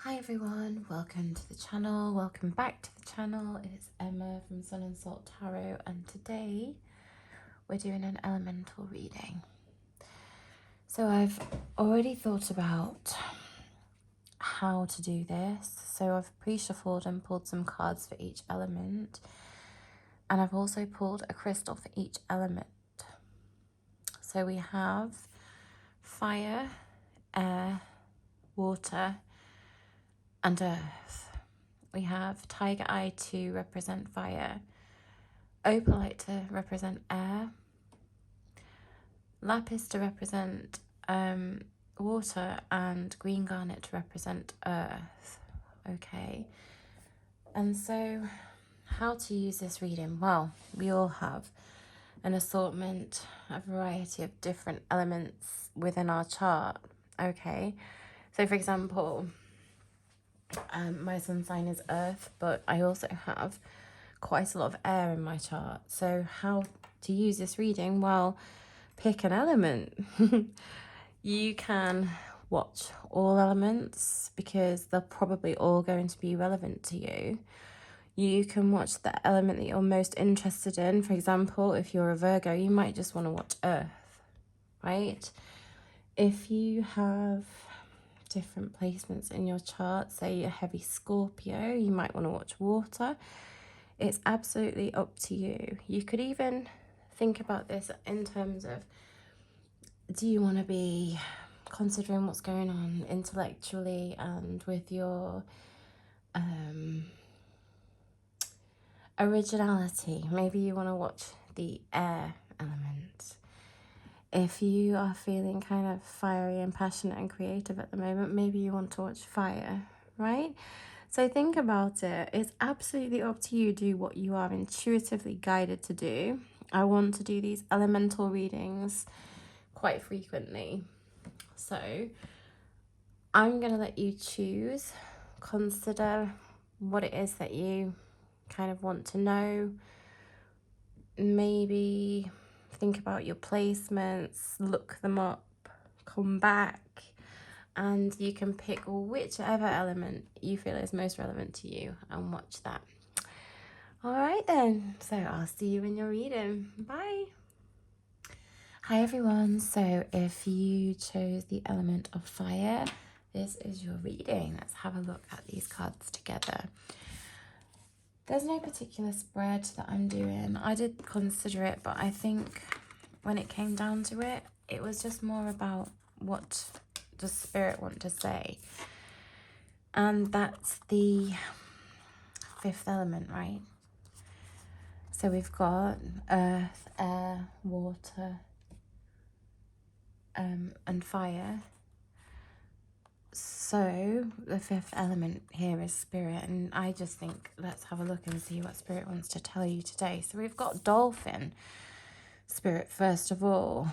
Hi everyone, welcome to the channel, welcome back to the channel. It's Emma from Sun and Salt Tarot, and today we're doing an elemental reading. So I've already thought about how to do this. So I've pre-shuffled and pulled some cards for each element, and I've also pulled a crystal for each element. So we have fire, air, water, and earth. We have tiger eye to represent fire, opalite to represent air, lapis to represent water, and green garnet to represent earth. Okay, and so how to use this reading? Well, we all have an assortment, a variety of different elements within our chart. Okay, so for example, my sun sign is earth, but I also have quite a lot of air in my chart. So how to use this reading? Well, pick an element. You can watch all elements because they're probably all going to be relevant to you. You can watch the element that you're most interested in. For example, if you're a Virgo, you might just want to watch earth, right? If you have different placements in your chart, say a heavy Scorpio, you might want to watch water. It's absolutely up to you. You could even think about this in terms of, do you want to be considering what's going on intellectually and with your originality? Maybe you want to watch the air element. If you are feeling kind of fiery and passionate and creative at the moment, maybe you want to watch fire, right? So think about it. It's absolutely up to you. Do what you are intuitively guided to do. I want to do these elemental readings quite frequently. So I'm going to let you choose. Consider what it is that you kind of want to know. Maybe think about your placements, look them up, come back, and you can pick whichever element you feel is most relevant to you and watch that. All right then, so I'll see you in your reading. Bye. Hi everyone, so if you chose the element of fire, this is your reading. Let's have a look at these cards together. There's no particular spread that I'm doing. I did consider it, but I think when it came down to it, it was just more about what does Spirit want to say. And that's the fifth element, right? So we've got earth, air, water, and fire. So the fifth element here is Spirit, and I just think let's have a look and see what Spirit wants to tell you today. So we've got Dolphin Spirit first of all.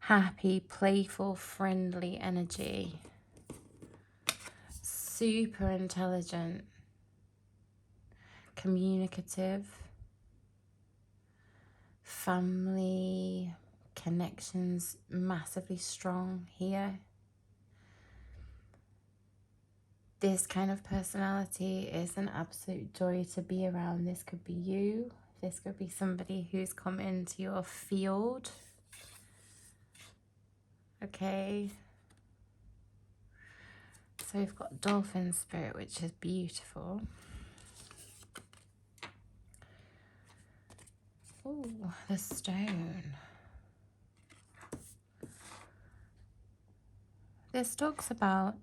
Happy, playful, friendly energy. Super intelligent. Communicative. Family connections massively strong here. This kind of personality is an absolute joy to be around. This could be you. This could be somebody who's come into your field. Okay. So we've got Dolphin Spirit, which is beautiful. Oh, the stone. This talks about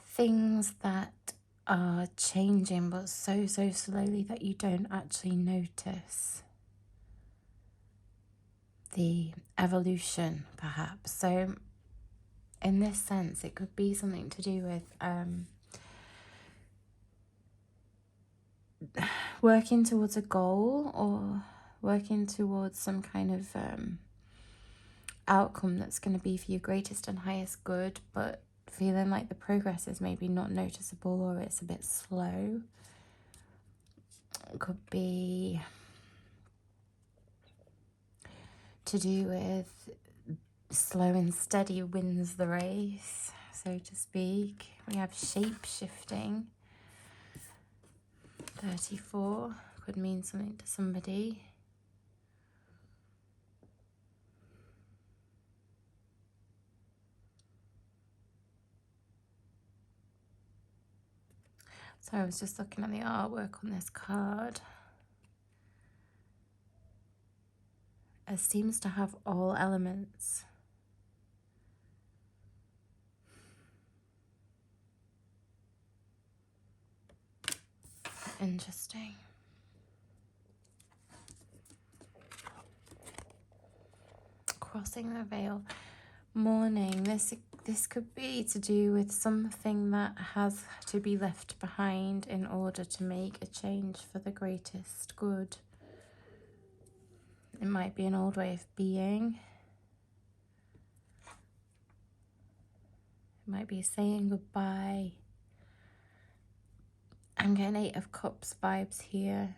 things that are changing, but so slowly that you don't actually notice the evolution, perhaps. So in this sense, it could be something to do with working towards a goal or working towards some kind of outcome that's going to be for your greatest and highest good, but feeling like the progress is maybe not noticeable or it's a bit slow. It could be to do with slow and steady wins the race, so to speak. We have shape-shifting. 34 could mean something to somebody. So I was just looking at the artwork on this card. It seems to have all elements. Interesting. Crossing the veil. Mourning. This could be to do with something that has to be left behind in order to make a change for the greatest good. It might be an old way of being. It might be saying goodbye. I'm getting 8 of Cups vibes here.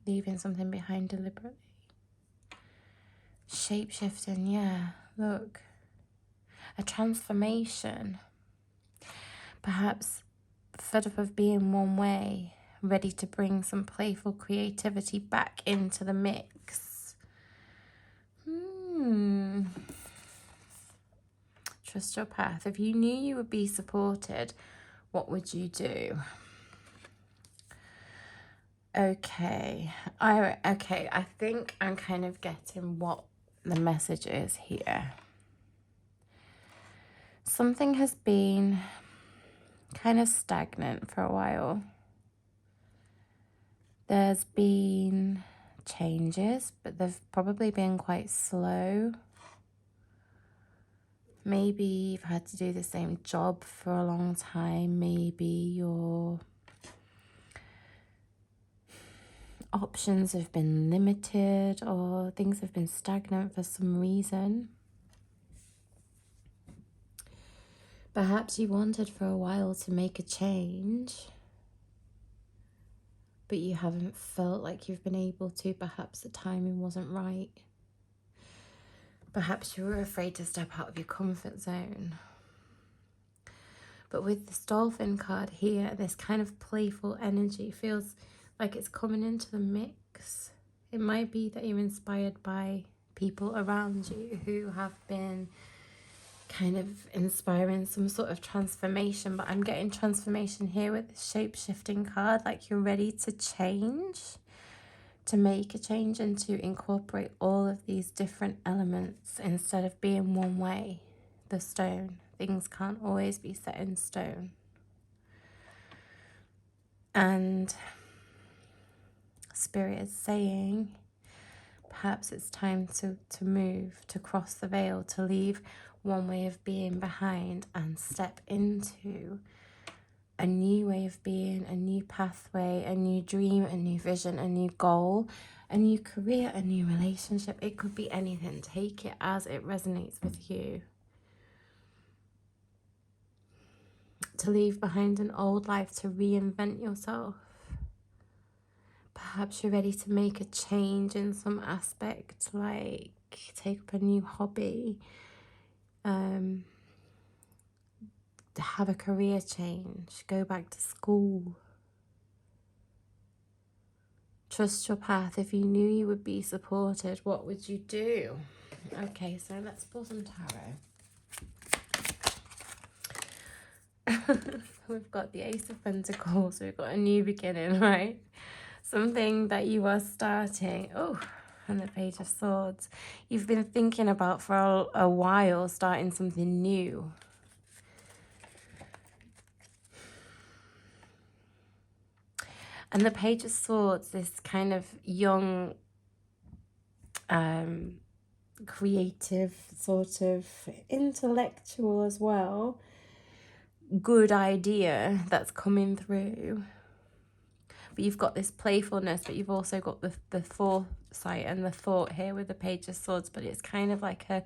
Leaving something behind deliberately. Shape-shifting, yeah, look. A transformation. Perhaps fed up of being one way, ready to bring some playful creativity back into the mix. Trust your path. If you knew you would be supported, what would you do? Okay, I think I'm kind of getting what the message is here. Something has been kind of stagnant for a while. There's been changes, but they've probably been quite slow. Maybe you've had to do the same job for a long time. Maybe your options have been limited, or things have been stagnant for some reason. Perhaps you wanted for a while to make a change, but you haven't felt like you've been able to. Perhaps the timing wasn't right. Perhaps you were afraid to step out of your comfort zone. But with this dolphin card here, this kind of playful energy feels like it's coming into the mix. It might be that you're inspired by people around you who have been kind of inspiring some sort of transformation, but I'm getting transformation here with this shape-shifting card, like you're ready to change, to make a change and to incorporate all of these different elements instead of being one way. The stone. Things can't always be set in stone. And Spirit is saying perhaps it's time to move, to cross the veil, to leave one way of being behind and step into a new way of being, a new pathway, a new dream, a new vision, a new goal, a new career, a new relationship. It could be anything. Take it as it resonates with you. To leave behind an old life, to reinvent yourself. Perhaps you're ready to make a change in some aspect, like take up a new hobby, have a career change, go back to school. Trust your path. If you knew you would be supported, what would you do? Okay, so let's pull some tarot. We've got the Ace of Pentacles. We've got a new beginning, right? Something that you are starting. Oh, and the Page of Swords. You've been thinking about for a while starting something new. And the Page of Swords, this kind of young, creative, sort of intellectual as well, good idea that's coming through. But you've got this playfulness, but you've also got the foresight and the thought here with the Page of Swords. But it's kind of like a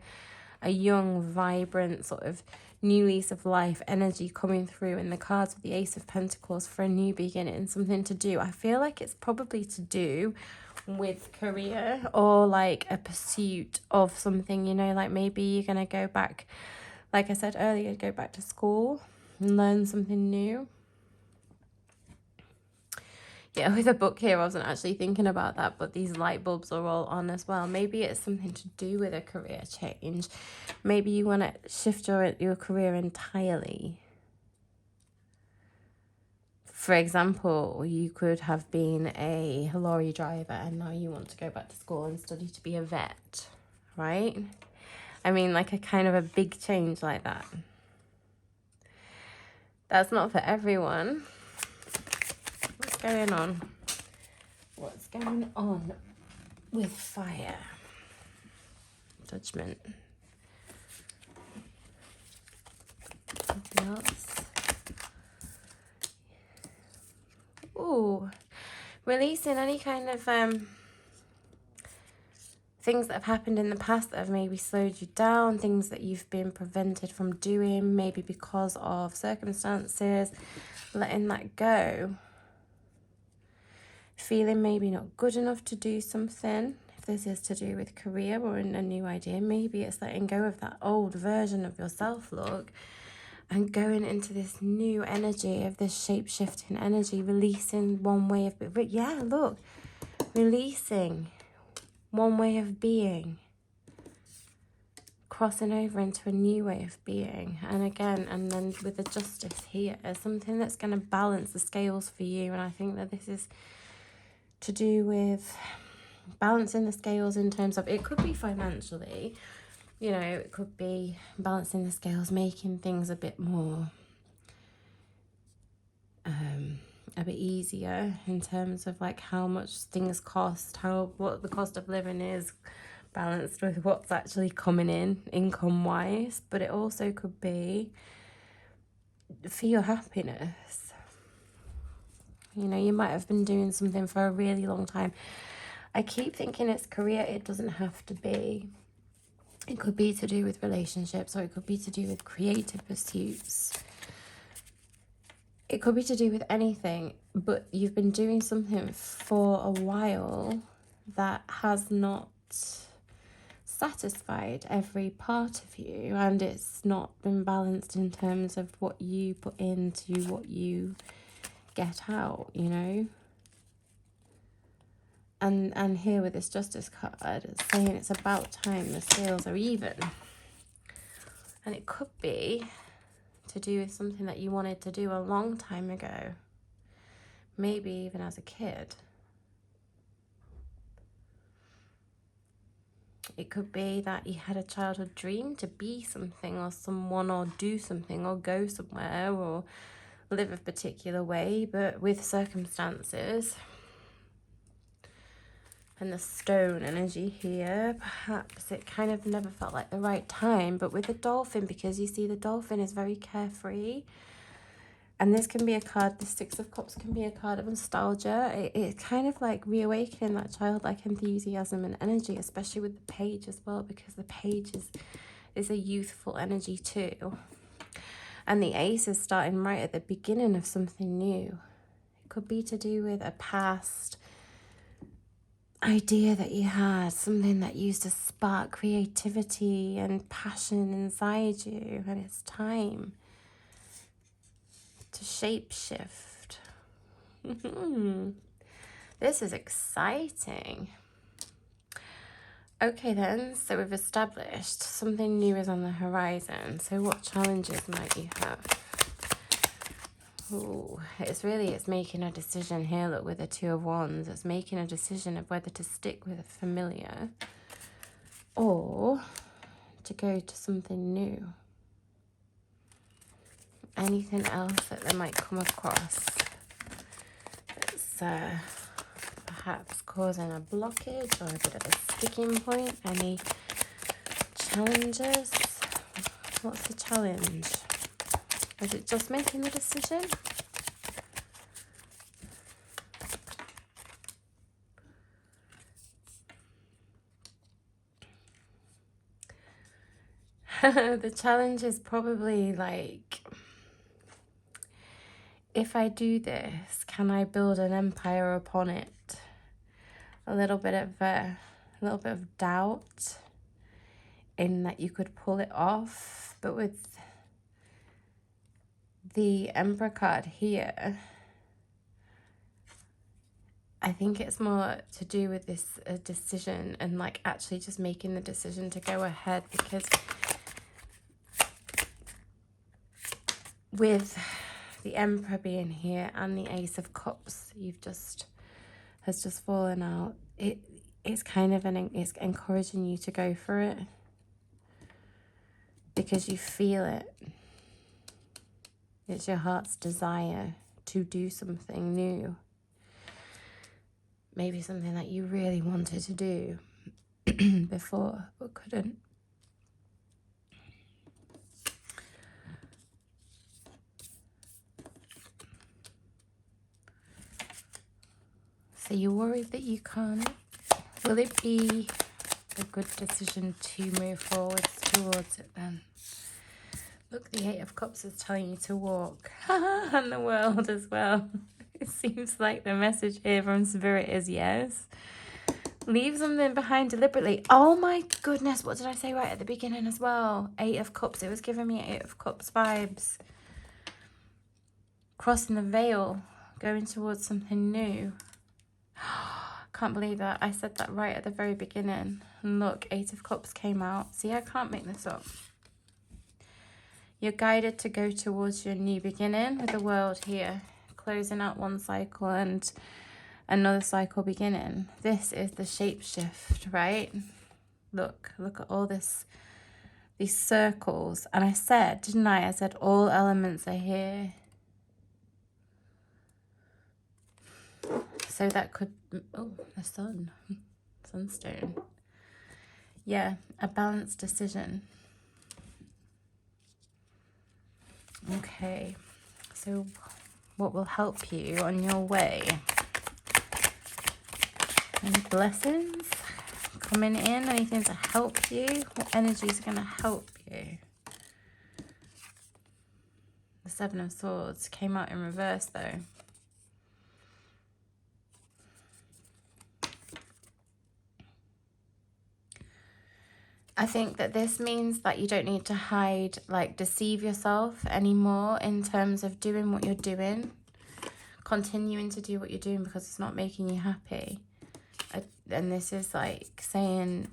young, vibrant, sort of new lease of life energy coming through in the cards with the Ace of Pentacles for a new beginning, something to do. I feel like it's probably to do with career or like a pursuit of something, you know, like maybe you're going to go back, like I said earlier, go back to school and learn something new. Yeah, with a book here, I wasn't actually thinking about that, but these light bulbs are all on as well. Maybe it's something to do with a career change. Maybe you want to shift your career entirely. For example, you could have been a lorry driver and now you want to go back to school and study to be a vet, right? I mean, like a kind of a big change like that. That's not for everyone. What's going on? What's going on with fire? Judgment. Anything else? Ooh, releasing any kind of things that have happened in the past that have maybe slowed you down, things that you've been prevented from doing, maybe because of circumstances, letting that go. Feeling maybe not good enough to do something. If this is to do with career or a new idea, maybe it's letting go of that old version of yourself, look, and going into this new energy of this shape-shifting energy, releasing one way of, yeah, look, releasing one way of being, crossing over into a new way of being. And again, and then with the justice here, something that's going to balance the scales for you. And I think that this is to do with balancing the scales in terms of, it could be financially, you know, it could be balancing the scales, making things a bit more, a bit easier in terms of like how much things cost, what the cost of living is, balanced with what's actually coming in income wise. But it also could be for your happiness. You know, you might have been doing something for a really long time. I keep thinking it's career. It doesn't have to be. It could be to do with relationships, or it could be to do with creative pursuits. It could be to do with anything, but you've been doing something for a while that has not satisfied every part of you, and it's not been balanced in terms of what you put into what you get out, you know. And here with this justice card, it's saying it's about time the scales are even. And it could be to do with something that you wanted to do a long time ago, maybe even as a kid. It could be that you had a childhood dream to be something or someone, or do something, or go somewhere, or live a particular way, but with circumstances and the stone energy here, perhaps it kind of never felt like the right time. But with the dolphin, because you see the dolphin is very carefree, and this can be a card, the Six of Cups can be a card of nostalgia. It's kind of like reawakening that childlike enthusiasm and energy, especially with the page as well, because the page is a youthful energy too. And the ace is starting right at the beginning of something new. It could be to do with a past idea that you had, something that used to spark creativity and passion inside you, and it's time to shape shift. This is exciting. Okay then, so we've established something new is on the horizon. So what challenges might you have? Ooh, it's making a decision here. Look, with the Two of Wands, it's making a decision of whether to stick with a familiar or to go to something new. Anything else that they might come across that's perhaps causing a blockage or a bit of a sticking point? Any challenges? What's the challenge? Is it just making the decision? The challenge is probably like, if I do this, can I build an empire upon it? a little bit of doubt in that you could pull it off. But with the Emperor card here, I think it's more to do with this decision and like actually just making the decision to go ahead, because with the Emperor being here and the Ace of Cups has just fallen out. It's kind of it's encouraging you to go for it because you feel it. It's your heart's desire to do something new. Maybe something that you really wanted to do before but couldn't. So you're worried that you can't. Will it be a good decision to move forward towards it then? Look, the Eight of Cups is telling you to walk. And the World as well. It seems like the message here from Spirit is yes. Leave something behind deliberately. Oh my goodness, what did I say right at the beginning as well? Eight of Cups. It was giving me Eight of Cups vibes. Crossing the veil. Going towards something new. Can't believe that. I said that right at the very beginning. And look, Eight of Cups came out. See, I can't make this up. You're guided to go towards your new beginning with the World here. Closing out one cycle and another cycle beginning. This is the shapeshift, right? Look at all these circles. And I said, didn't I? I said all elements are here. So that could, oh, the sun, sunstone. Yeah, a balanced decision. Okay, so what will help you on your way? Any blessings coming in? Anything to help you? What energy is going to help you? The Seven of Swords came out in reverse though. I think that this means that you don't need to hide, like deceive yourself anymore in terms of doing what you're doing, continuing to do what you're doing because it's not making you happy. And this is like saying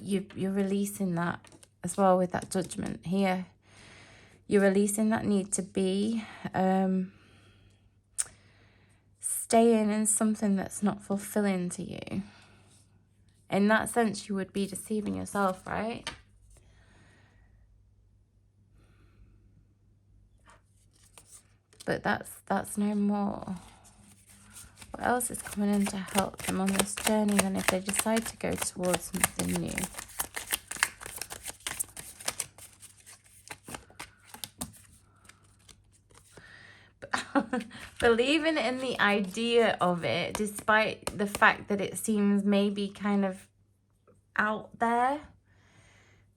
you're releasing that as well with that Judgment here. You're releasing that need to be staying in something that's not fulfilling to you. In that sense, you would be deceiving yourself, right? But that's no more. What else is coming in to help them on this journey then if they decide to go towards something new? Believing in the idea of it, despite the fact that it seems maybe kind of out there.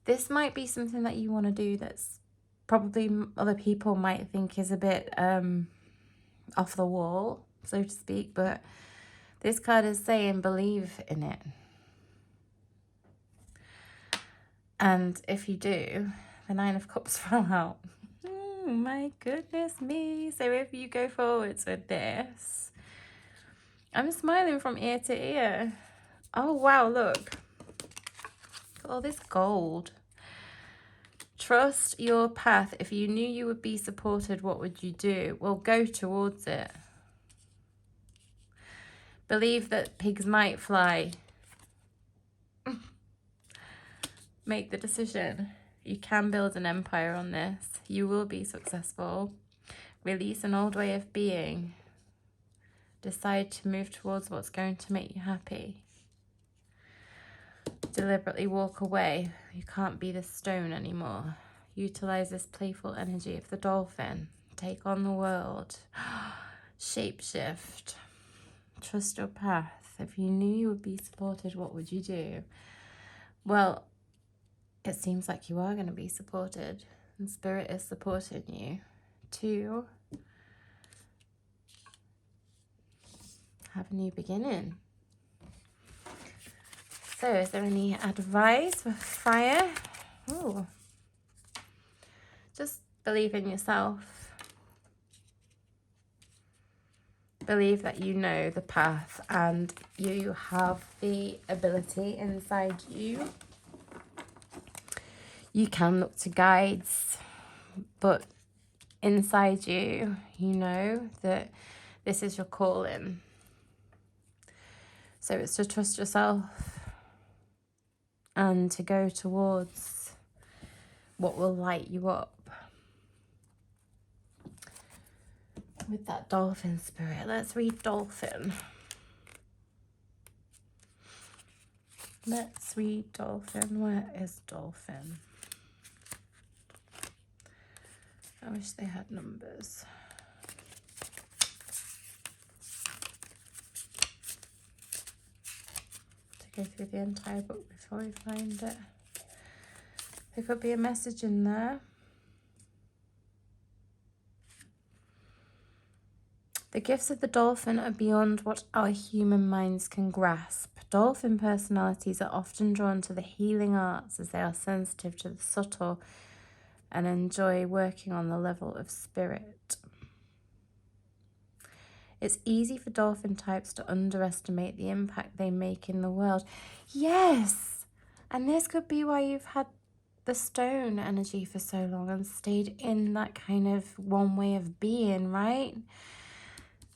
This might be something that you want to do that's probably other people might think is a bit off the wall, so to speak, but this card is saying believe in it. And if you do, the Nine of Cups fell out. Oh my goodness me. So if you go forwards with this, I'm smiling from ear to ear. Oh wow, look. All this gold. Trust your path. If you knew you would be supported, what would you do? Well, go towards it. Believe that pigs might fly. Make the decision. You can build an empire on this. You will be successful. Release an old way of being. Decide to move towards what's going to make you happy. Deliberately walk away. You can't be the stone anymore. Utilize this playful energy of the dolphin. Take on the world. Shapeshift. Trust your path. If you knew you would be supported, what would you do? Well, it seems like you are going to be supported. And Spirit is supporting you to have a new beginning. So, is there any advice for fire? Ooh. Just believe in yourself. Believe that you know the path and you have the ability inside you. You can look to guides, but inside you, you know that this is your calling. So it's to trust yourself and to go towards what will light you up. With that dolphin spirit, let's read dolphin. Let's read dolphin. Where is dolphin? I wish they had numbers. To go through the entire book before we find it. There could be a message in there. The gifts of the dolphin are beyond what our human minds can grasp. Dolphin personalities are often drawn to the healing arts as they are sensitive to the subtle and enjoy working on the level of spirit. It's easy for dolphin types to underestimate the impact they make in the world. Yes! And this could be why you've had the stone energy for so long and stayed in that kind of one way of being, right?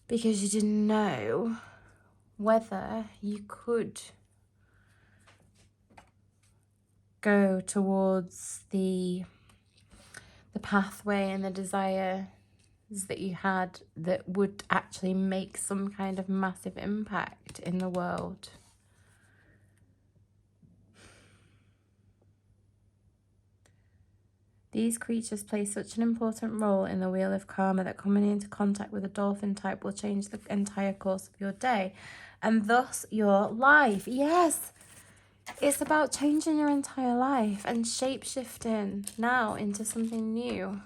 Because you didn't know whether you could go towards the pathway and the desires that you had that would actually make some kind of massive impact in the world. These creatures play such an important role in the wheel of karma that coming into contact with a dolphin type will change the entire course of your day and thus your life. Yes, it's about changing your entire life and shape-shifting now into something new.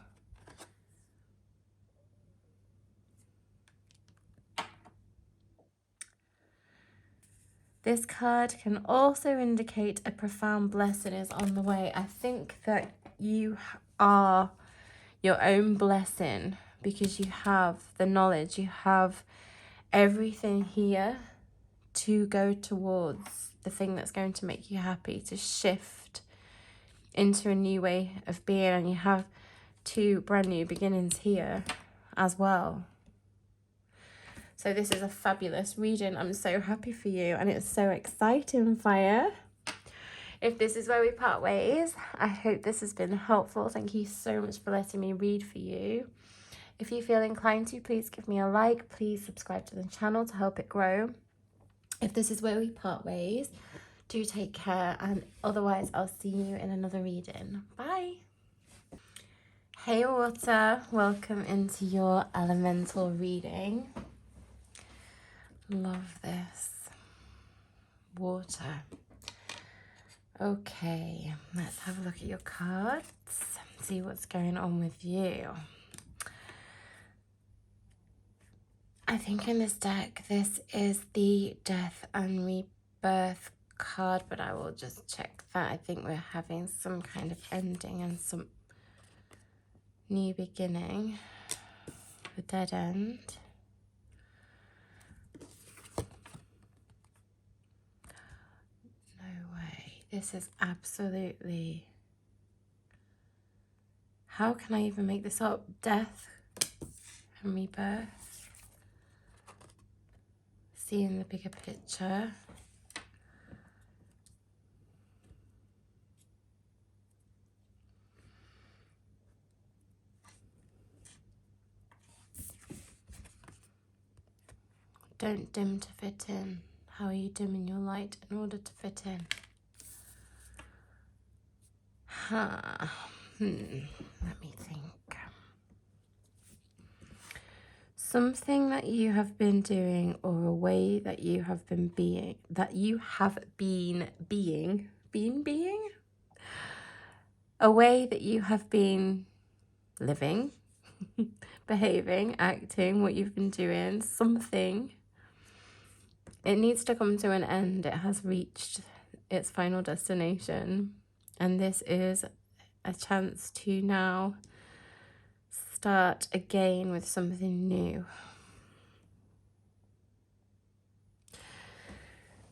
This card can also indicate a profound blessing is on the way. I think that you are your own blessing because you have the knowledge, you have everything here to go towards the thing that's going to make you happy, to shift into a new way of being, and you have 2 brand new beginnings here as well. So this is a fabulous reading. I'm so happy for you and it's so exciting, fire. If this is where we part ways, I hope this has been helpful. Thank you so much for letting me read for you. If you feel inclined to, please give me a like. Please subscribe to the channel to help it grow. If this is where we part ways, do take care, and otherwise I'll see you in another reading. Bye. Hey water, welcome into your elemental reading. Love this. Water. Okay, let's have a look at your cards, see what's going on with you. I think in this deck, this is the death and rebirth card, but I will just check that. I think we're having some kind of ending and some new beginning, a dead end. This is absolutely... How can I even make this up? Death and rebirth. Seeing the bigger picture. Don't dim to fit in. How are you dimming your light in order to fit in? Let me think. Something that you have been doing, or a way that you have been being, a way that you have been living, behaving, acting, what you've been doing, something. It needs to come to an end. It has reached its final destination. And this is a chance to now start again with something new.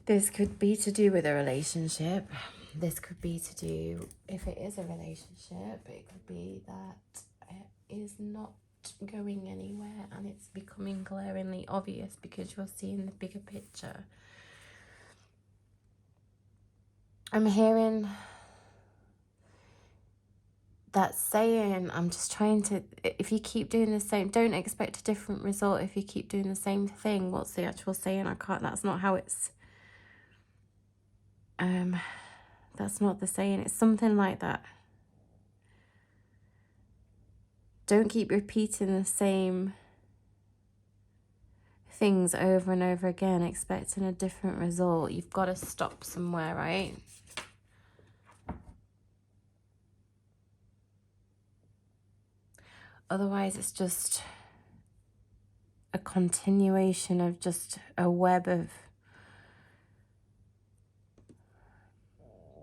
This could be to do with a relationship. This could be to do, if it is a relationship, it could be that it is not going anywhere and it's becoming glaringly obvious because you're seeing the bigger picture. I'm hearing that saying, I'm just trying to, if you keep doing the same, don't expect a different result if you keep doing the same thing. What's the actual saying? I can't, that's not how it's, that's not the saying. It's something like that. Don't keep repeating the same things over and over again, expecting a different result. You've got to stop somewhere, right? Otherwise, it's just a continuation of just a web of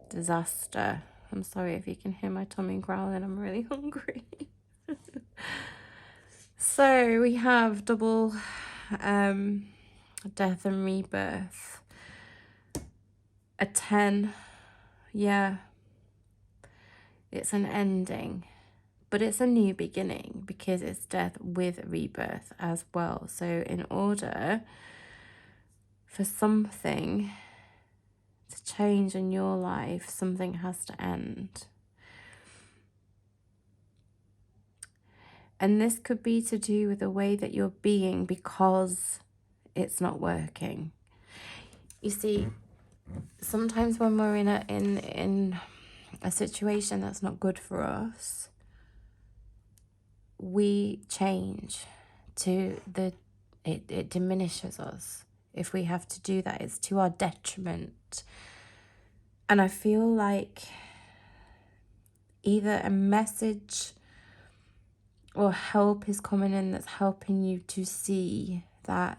disaster. I'm sorry if you can hear my tummy growling. I'm really hungry. So we have double death and rebirth. A 10. Yeah. It's an ending. But it's a new beginning because it's death with rebirth as well. So in order for something to change in your life, something has to end. And this could be to do with the way that you're being because it's not working. You see, sometimes when we're in a situation that's not good for us, we change to it diminishes us. If we have to do that, it's to our detriment. And I feel like either a message or help is coming in that's helping you to see that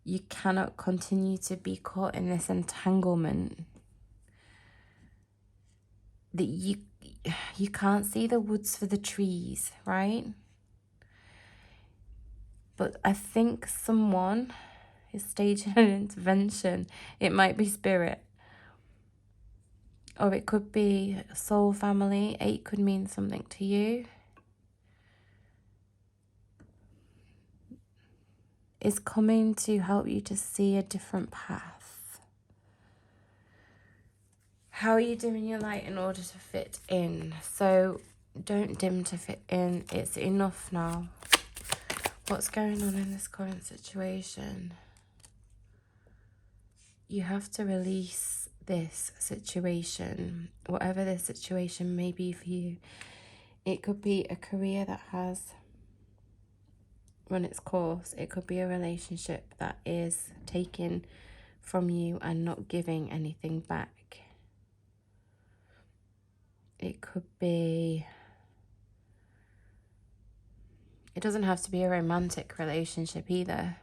you cannot continue to be caught in this entanglement, that you can't see the woods for the trees, right? But I think someone is staging an intervention. It might be spirit, or it could be soul family. 8 could mean something to you. Is coming to help you to see a different path. How are you doing your light in order to fit in? So don't dim to fit in. It's enough now. What's going on in this current situation? You have to release this situation, whatever this situation may be for you. It could be a career that has run its course. It could be a relationship that is taken from you and not giving anything back. It could be, it doesn't have to be a romantic relationship either.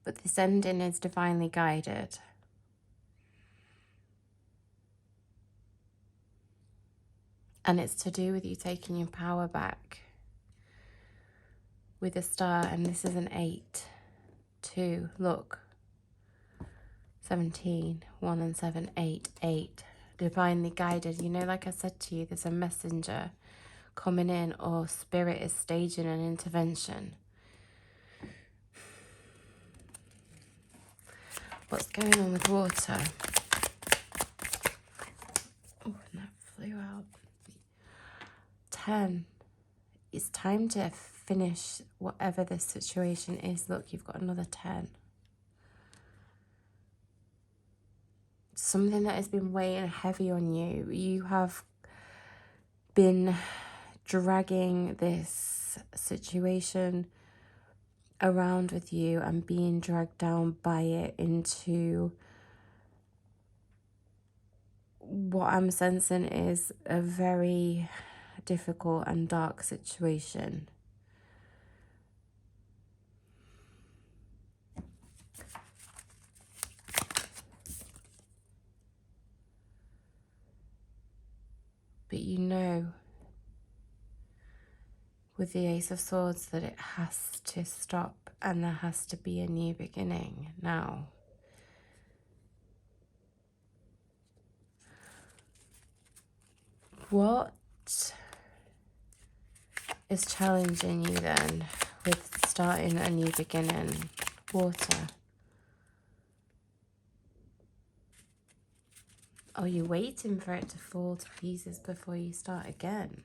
But this ending is divinely guided. And it's to do with you taking your power back with a star. And this is an 8, 2, look. 17, 1 and 7, 8, 8. Divinely guided. You know, like I said to you, there's a messenger coming in, or spirit is staging an intervention. What's going on with water? Oh, and that flew out. 10. It's time to finish whatever this situation is. Look, you've got another 10. Something that has been weighing heavy on you. You have been dragging this situation around with you and being dragged down by it into what I'm sensing is a very difficult and dark situation. you know with the Ace of Swords that it has to stop and there has to be a new beginning now. What is challenging you then with starting a new beginning? Water. Are you waiting for it to fall to pieces before you start again?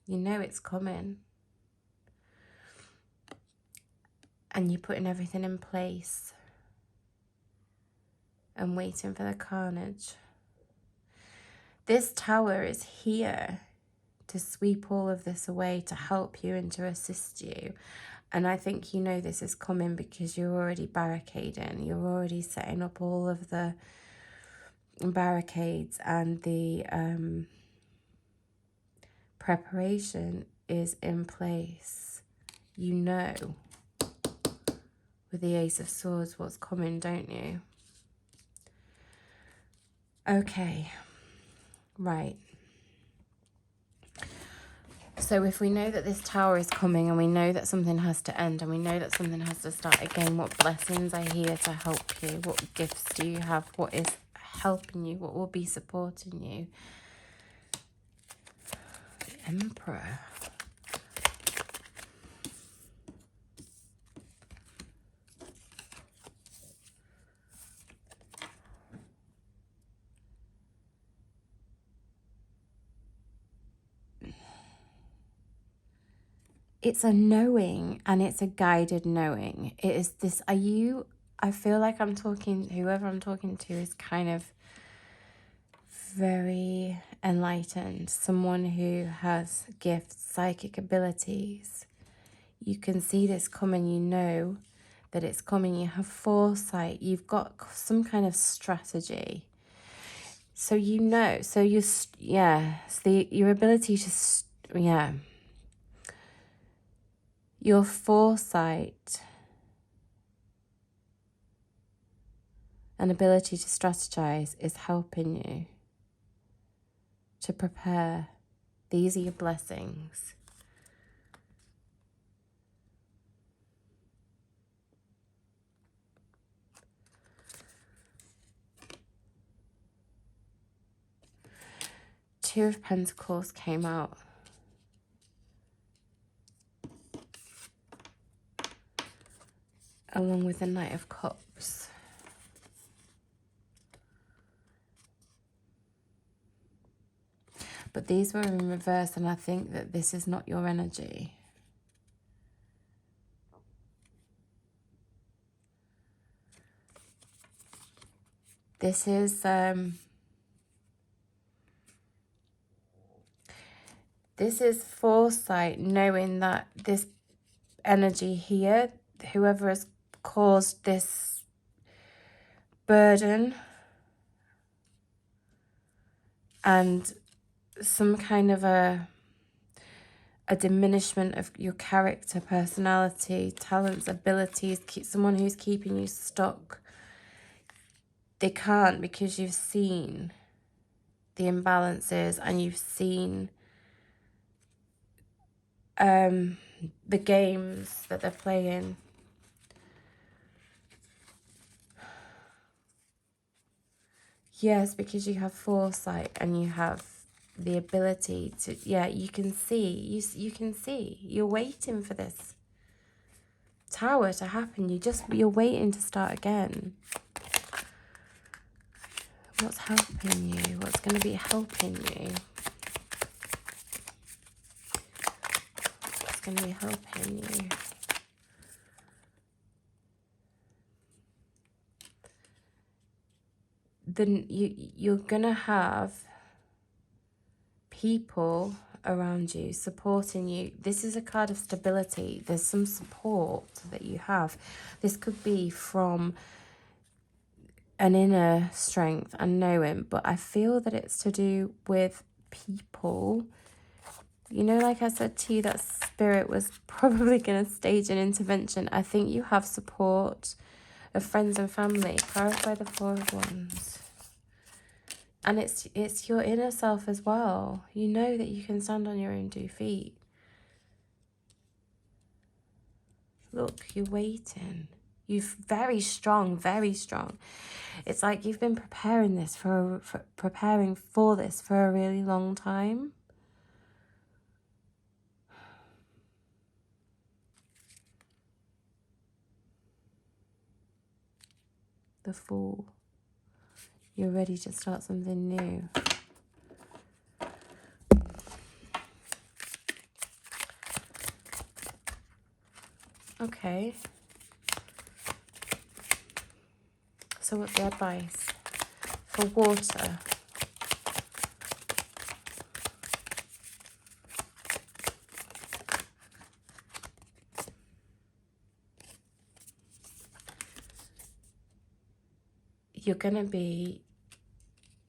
You know it's coming. And you're putting everything in place and waiting for the carnage. This Tower is here to sweep all of this away, to help you and to assist you. And I think you know this is coming because you're already barricading. You're already setting up all of the barricades, and the preparation is in place. You know with the Ace of Swords what's coming, don't you? Okay, right. So if we know that this Tower is coming, and we know that something has to end, and we know that something has to start again, what blessings are here to help you? What gifts do you have? What is helping you? What will be supporting you? The Emperor. It's a knowing, and it's a guided knowing. It is this, I feel like I'm talking, whoever I'm talking to is kind of very enlightened. Someone who has gifts, psychic abilities. You can see this coming, you know that it's coming. You have foresight, you've got some kind of strategy. So you know, so you, your ability to, your foresight and ability to strategize is helping you to prepare. These are your blessings. Two of Pentacles came out. Along with the Knight of Cups. But these were in reverse, and I think that this is not your energy. This is foresight, knowing that this energy here, whoever has caused this burden and some kind of a diminishment of your character, personality, talents, abilities, someone who's keeping you stuck. They can't, because you've seen the imbalances and you've seen the games that they're playing. Yes, because you have foresight and you have the ability to, you can see, you can see. You're waiting for this Tower to happen. You're waiting to start again. What's helping you? What's going to be helping you? What's going to be helping you? Then you're going to have people around you supporting you. This is a card of stability. There's some support that you have. This could be from an inner strength and knowing, but I feel that it's to do with people. You know, like I said to you, that spirit was probably going to stage an intervention. I think you have support of friends and family. Clarify the Four of Wands. And it's your inner self as well. You know that you can stand on your own 2 feet. Look, you're waiting. You're very strong, very strong. It's like you've been preparing this preparing for this for a really long time. The Fool. You're ready to start something new. Okay. So what's the advice for water? You're going to be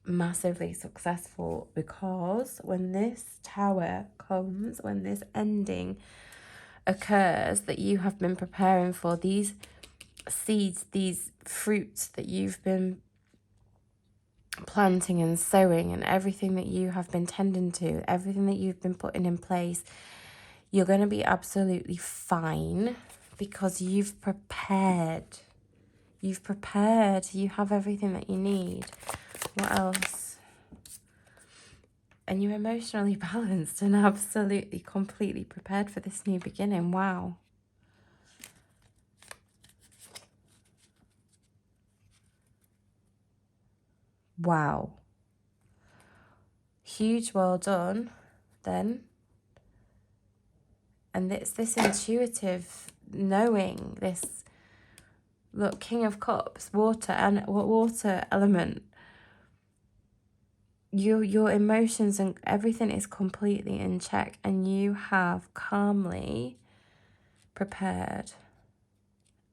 massively successful, because when this Tower comes, when this ending occurs that you have been preparing for, these seeds, these fruits that you've been planting and sowing, and everything that you have been tending to, everything that you've been putting in place, you're going to be absolutely fine, because you've prepared. You've prepared. You have everything that you need. What else? And you're emotionally balanced and absolutely, completely prepared for this new beginning. Wow. Wow. Huge well done, then. And it's this intuitive knowing, this, look, King of Cups, water, and water element. Your emotions and everything is completely in check, and you have calmly prepared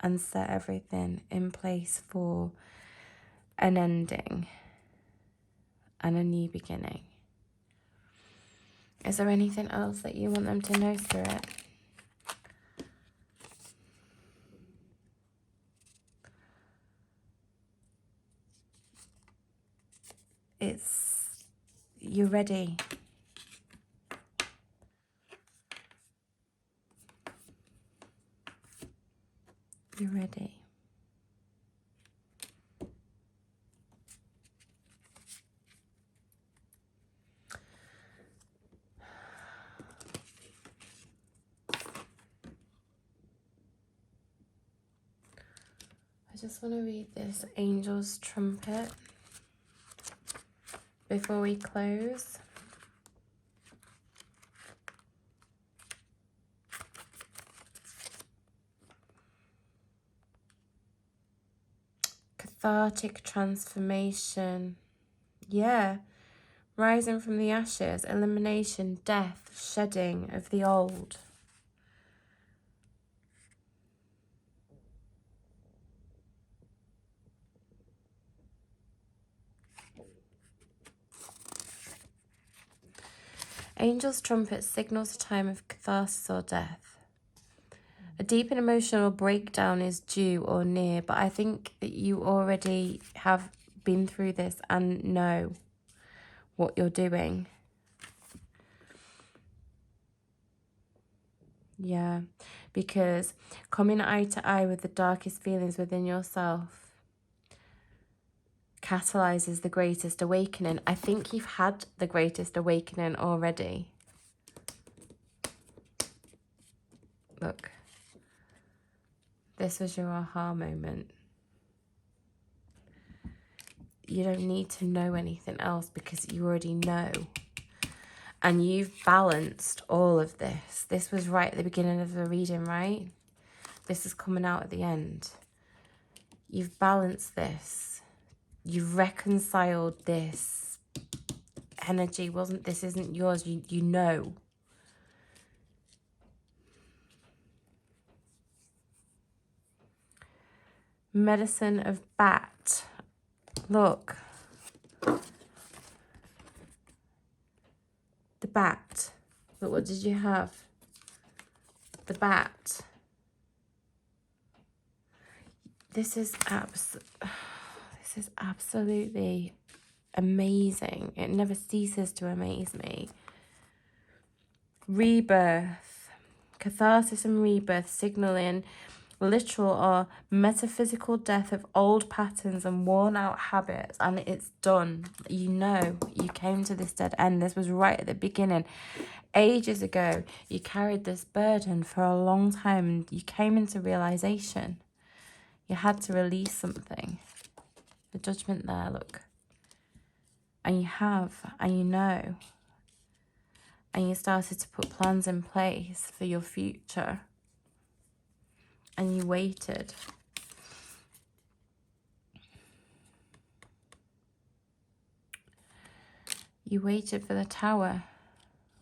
and set everything in place for an ending and a new beginning. Is there anything else that you want them to know, Spirit? You're ready. You're ready. I just want to read this Angel's Trumpet before we close. Cathartic transformation. Yeah. Rising from the ashes, elimination, death, shedding of the old. Angel's trumpet signals a time of catharsis or death. A deep and emotional breakdown is due or near, but I think that you already have been through this and know what you're doing. Yeah, because coming eye to eye with the darkest feelings within yourself catalyzes the greatest awakening. I think you've had the greatest awakening already. Look, this was your aha moment. You don't need to know anything else, because you already know. And you've balanced all of this. This was right at the beginning of the reading, right? This is coming out at the end. You've balanced this. You've reconciled this energy. This isn't yours. You know. Medicine of Bat. Look. The bat. But what did you have? The bat. This is absolutely amazing. It never ceases to amaze me. Rebirth. Catharsis and rebirth signaling literal or metaphysical death of old patterns and worn out habits, and it's done. You know, you came to this dead end. This was right at the beginning. Ages ago, you carried this burden for a long time and you came into realization. You had to release something. The judgment there, look. And you have, and you know. And you started to put plans in place for your future. And you waited. You waited for the tower.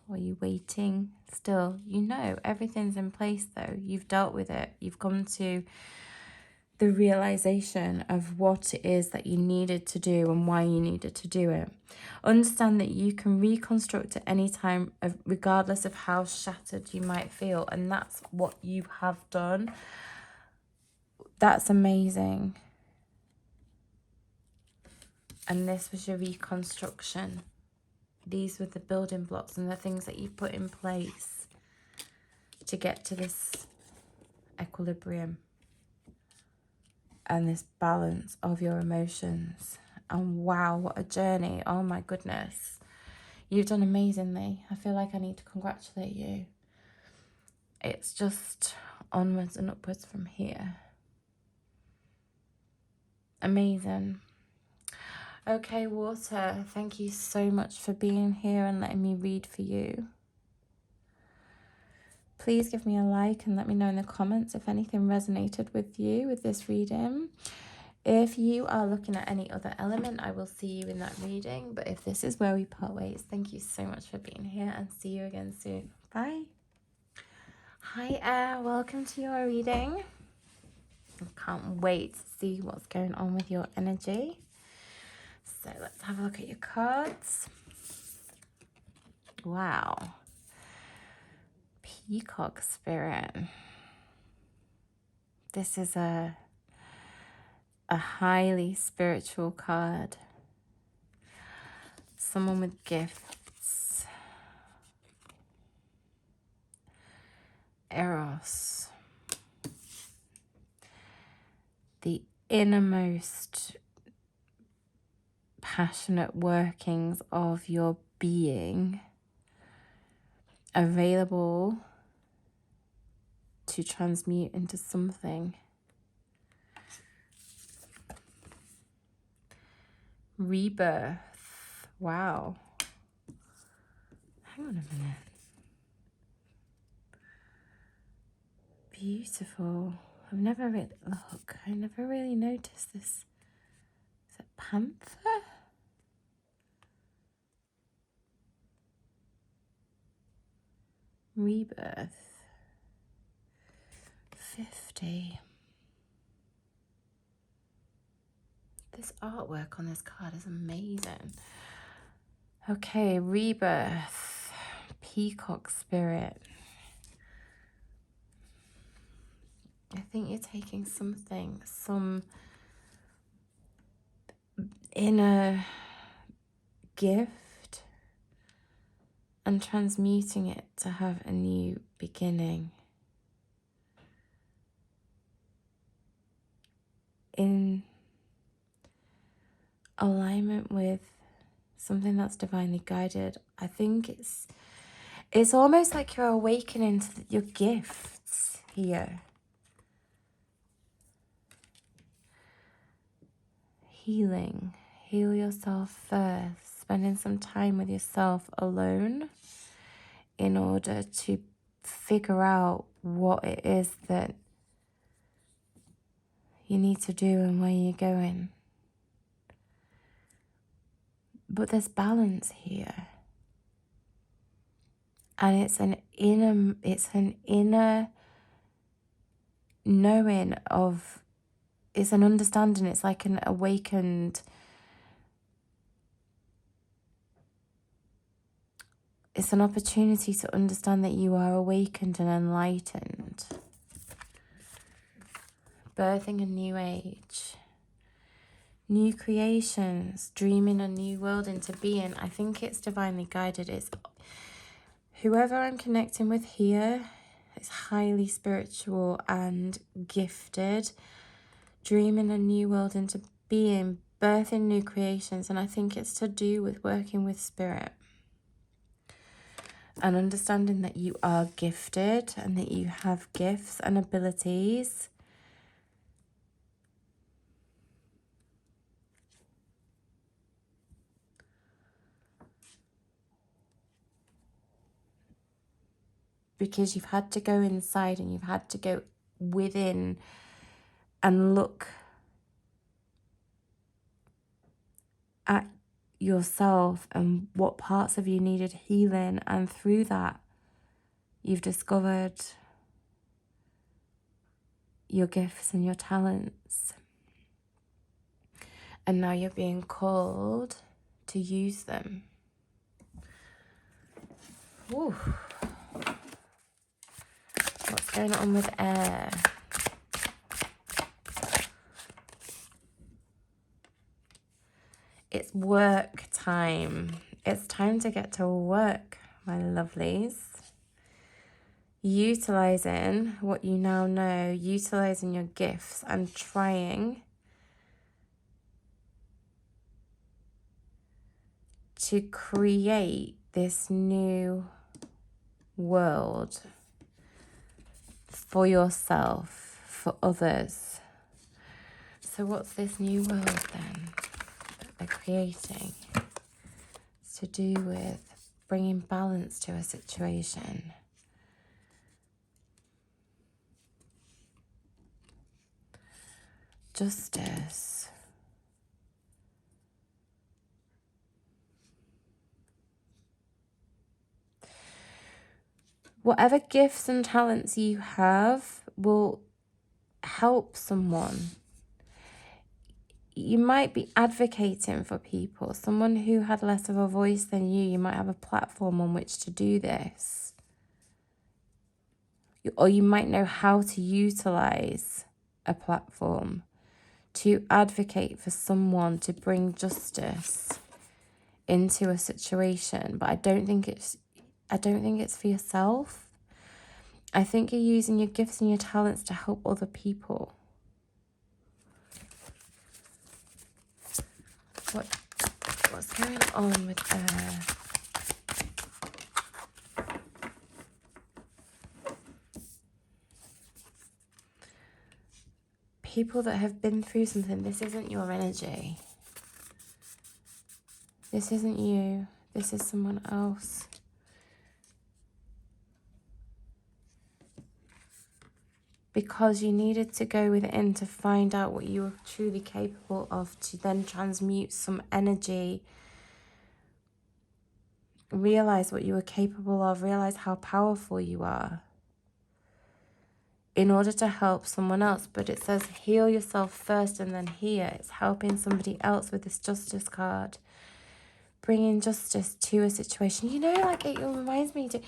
Or you waiting still? You know, everything's in place though. You've dealt with it. You've come to the realization of what it is that you needed to do and why you needed to do it. Understand that you can reconstruct at any time, regardless of how shattered you might feel. And that's what you have done. That's amazing. And this was your reconstruction. These were the building blocks and the things that you put in place to get to this equilibrium and this balance of your emotions. And wow, what a journey. Oh my goodness. You've done amazingly. I feel like I need to congratulate you. It's just onwards and upwards from here. Amazing. Okay, water, thank you so much for being here and letting me read for you. Please give me a like and let me know in the comments if anything resonated with you with this reading. If you are looking at any other element, I will see you in that reading. But if this is where we part ways, thank you so much for being here and see you again soon. Bye. Hi, Air. Welcome to your reading. I can't wait to see what's going on with your energy. So let's have a look at your cards. Wow. Peacock Spirit. This is a highly spiritual card. Someone with gifts. Eros. The innermost passionate workings of your being available to transmute into something. Rebirth. Wow. Hang on a minute. Beautiful. I never really noticed this. Is it Panther? Rebirth. 50. This artwork on this card is amazing. Okay, rebirth. Peacock Spirit. I think you're taking something, some inner gift and transmuting it to have a new beginning. In alignment with something that's divinely guided. I think it's almost like you're awakening to your gifts here. Healing. Heal yourself first. Spending some time with yourself alone in order to figure out what it is that you need to do and where you're going. But there's balance here. And it's an inner knowing of, it's an understanding, it's like an awakened, it's an opportunity to understand that you are awakened and enlightened. Birthing a new age. new creations, dreaming a new world into being. I think it's divinely guided. It's whoever I'm connecting with here is highly spiritual and gifted, dreaming a new world into being, birthing new creations. And I think it's to do with working with spirit and understanding that you are gifted and that you have gifts and abilities. Because you've had to go inside and you've had to go within and look at yourself and what parts of you needed healing, and through that you've discovered your gifts and your talents, and now you're being called to use them. Ooh. What's going on with air? It's work time. It's time to get to work, my lovelies. Utilizing what you now know, utilizing your gifts and trying to create this new world for yourself, for others. So what's this new world then that they're creating? It's to do with bringing balance to a situation. Justice. Whatever gifts and talents you have will help someone. You might be advocating for people. Someone who had less of a voice than you might have a platform on which to do this. Or you might know how to utilize a platform to advocate for someone to bring justice into a situation. But I don't think it's for yourself. I think you're using your gifts and your talents to help other people. What's going on with people that have been through something? This isn't your energy. This isn't you. This is someone else. Because you needed to go within to find out what you were truly capable of, to then transmute some energy, realize what you were capable of, realize how powerful you are, in order to help someone else. But it says heal yourself first and then here. It's helping somebody else with this justice card, bringing justice to a situation. You know, like it reminds me to...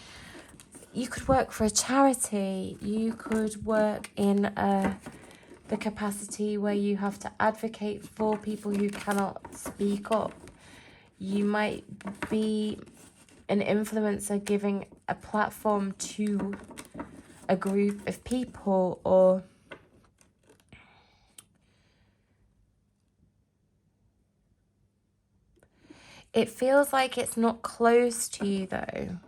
You could work for a charity. You could work in the capacity where you have to advocate for people who cannot speak up. You might be an influencer giving a platform to a group of people, or it feels like it's not close to you though.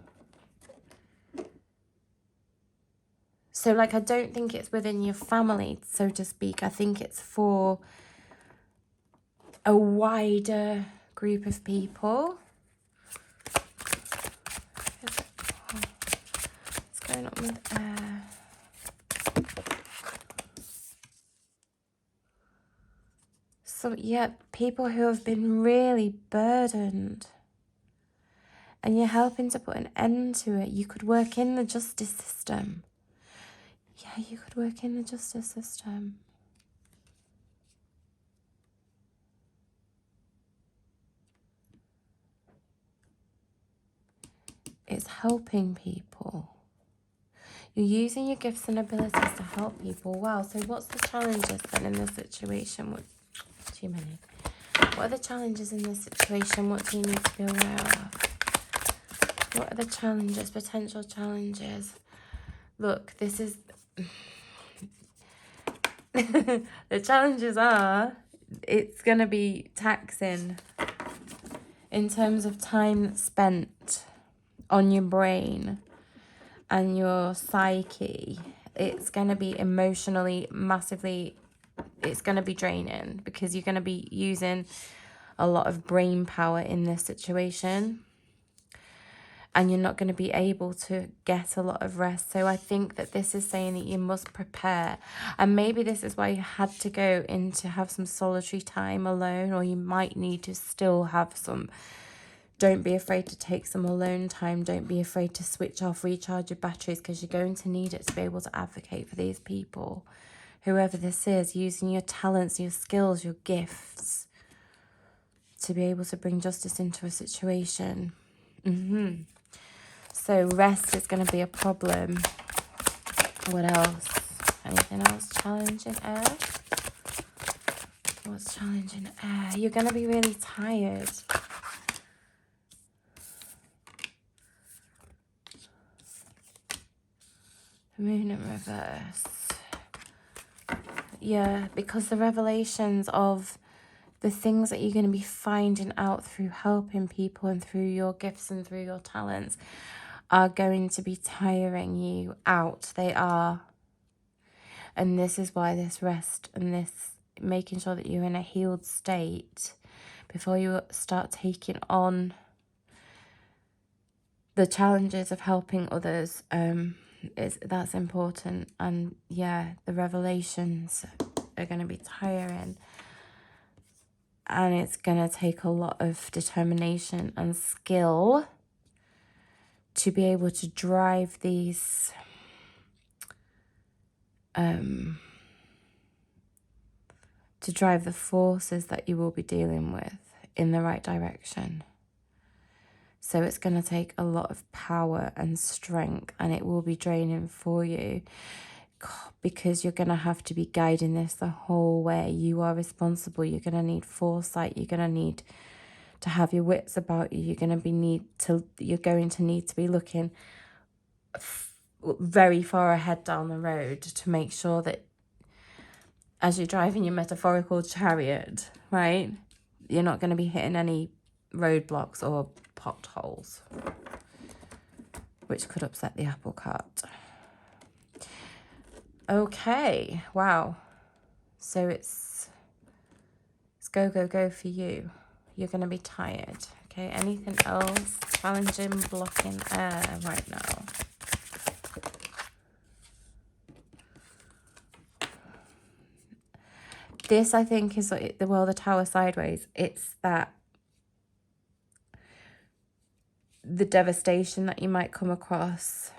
So, like, I don't think it's within your family, so to speak. I think it's for a wider group of people. What's going on with air? So, yeah, people who have been really burdened. And you're helping to put an end to it. You could work in the justice system. Yeah, you could work in the justice system. It's helping people. You're using your gifts and abilities to help people. Wow, so what's the challenges then in this situation? Too many. What are the challenges in this situation? What do you need to be aware of? What are the challenges, potential challenges? Look, this is... the challenges are, it's going to be taxing in terms of time spent on your brain and your psyche. It's going to be emotionally massively, it's going to be draining because you're going to be using a lot of brain power in this situation. And you're not going to be able to get a lot of rest. So I think that this is saying that you must prepare. And maybe this is why you had to go in to have some solitary time alone. Or you might need to still have some. Don't be afraid to take some alone time. Don't be afraid to switch off, recharge your batteries. Because you're going to need it to be able to advocate for these people. Whoever this is, using your talents, your skills, your gifts. To be able to bring justice into a situation. So rest is going to be a problem. What else? Anything else challenging air? What's challenging air? You're going to be really tired. Moon in reverse. Yeah, because the revelations of the things that you're going to be finding out through helping people and through your gifts and through your talents are going to be tiring you out. They are. And this is why this rest and this making sure that you're in a healed state before you start taking on the challenges of helping others, that's important. And yeah, the revelations are going to be tiring. And it's going to take a lot of determination and skill to be able to drive these to drive the forces that you will be dealing with in the right direction. So it's going to take a lot of power and strength, and it will be draining for you because you're going to have to be guiding this the whole way. You are responsible. You're going to need foresight. You're going to need to have your wits about you. You're going to need to be looking very far ahead down the road to make sure that as you're driving your metaphorical chariot, right, you're not going to be hitting any roadblocks or potholes, which could upset the apple cart. Okay, wow. So it's go, go, go for you. You're going to be tired. Okay, anything else challenging, blocking air right now? This, I think, is the Tower sideways. It's that the devastation that you might come across,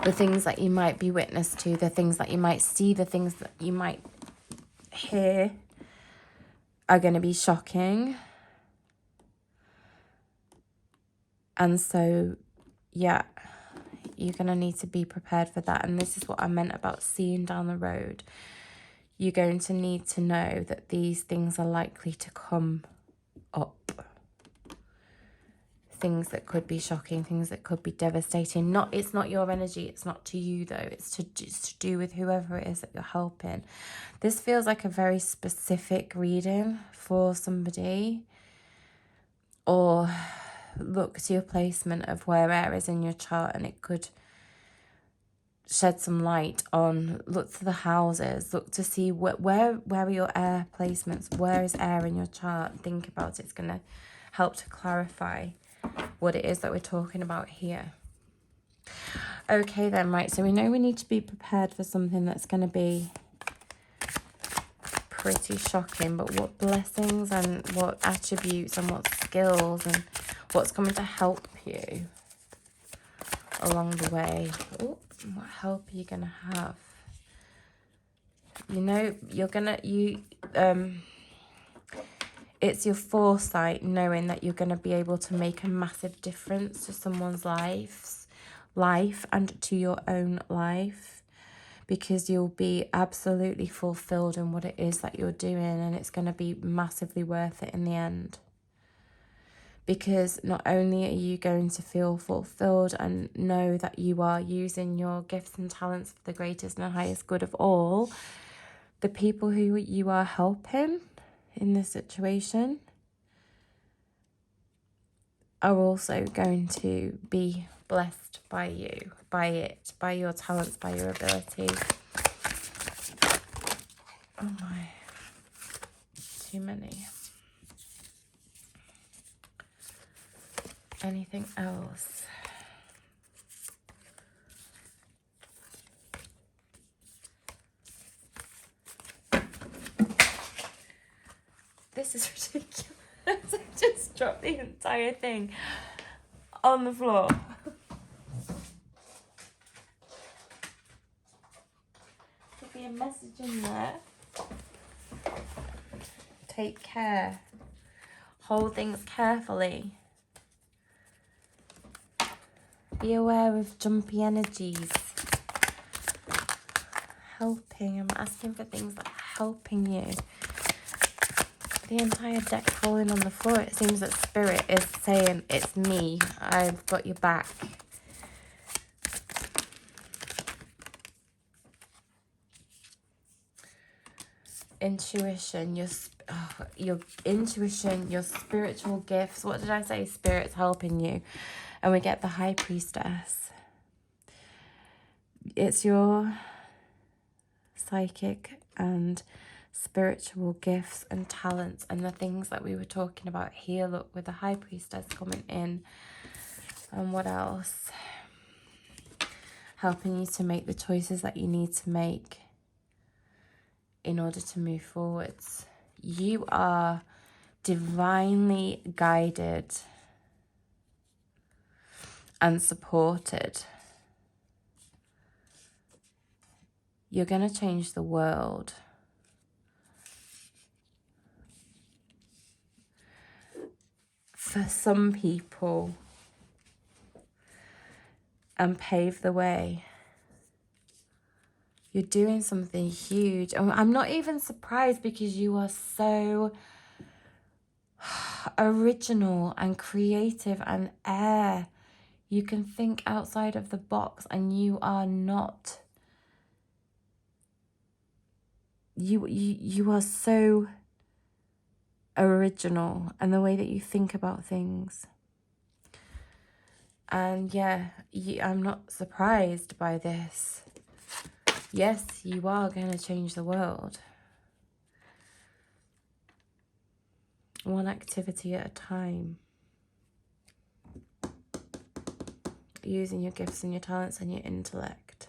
the things that you might be witness to, the things that you might see, the things that you might hear are going to be shocking. And so, yeah, you're going to need to be prepared for that. And this is what I meant about seeing down the road. You're going to need to know that these things are likely to come up. Things that could be shocking, things that could be devastating. It's not your energy, it's not to you though. It's to do with whoever it is that you're helping. This feels like a very specific reading for somebody. Or look to your placement of where air is in your chart, and it could shed some light on. Look to the houses, look to see where are your air placements, where is air in your chart. Think about it. It's going to help to clarify what it is that we're talking about here. Okay then, right, so we know we need to be prepared for something that's going to be pretty shocking, but what blessings and what attributes and what skills and what's coming to help you along the way. Ooh, what help are you gonna have? You know, it's your foresight, knowing that you're gonna be able to make a massive difference to someone's life and to your own life, because you'll be absolutely fulfilled in what it is that you're doing, and it's going to be massively worth it in the end. Because not only are you going to feel fulfilled and know that you are using your gifts and talents for the greatest and highest good of all, the people who you are helping in this situation are also going to be blessed by you, by it, by your talents, by your abilities. Oh my, too many. Anything else? This is ridiculous. I just dropped the entire thing on the floor. Could be a message in there. Take care. Hold things carefully. Be aware of jumpy energies. Helping. I'm asking for things that are helping you. The entire deck falling on the floor. It seems that Spirit is saying, it's me. I've got your back. Intuition, your intuition, your spiritual gifts. What did I say? Spirit's helping you. And we get the High Priestess. It's your psychic and spiritual gifts and talents and the things that we were talking about here. Look, with the High Priestess coming in. And what else? Helping you to make the choices that you need to make in order to move forwards. You are divinely guided and supported. You're going to change the world. For some people, and pave the way. You're doing something huge. And I'm not even surprised, because you are so original and creative and air. You can think outside of the box, and you are not. You are so original, and the way that you think about things. And yeah, I'm not surprised by this. Yes, you are going to change the world. One activity at a time. Using your gifts and your talents and your intellect.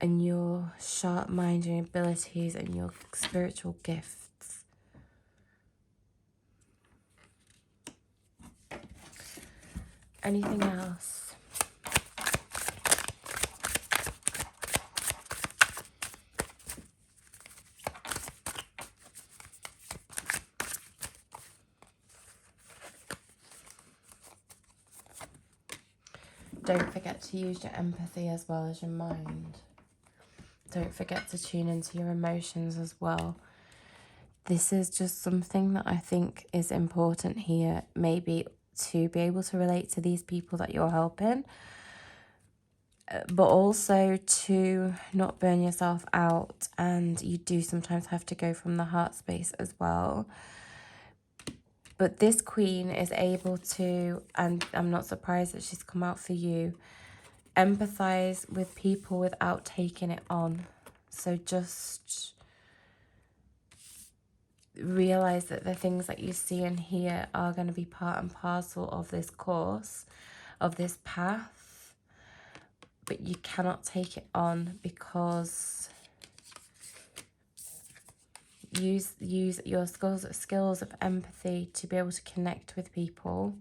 And your sharp mind and abilities and your spiritual gifts. Anything else? Don't forget to use your empathy as well as your mind. Don't forget to tune into your emotions as well. This is just something that I think is important here, maybe to be able to relate to these people that you're helping, but also to not burn yourself out. And you do sometimes have to go from the heart space as well. But this queen is able to, and I'm not surprised that she's come out for you, empathize with people without taking it on. So just realize that the things that you see and hear are going to be part and parcel of this course, of this path. But you cannot take it on, because use your skills of empathy to be able to connect with people.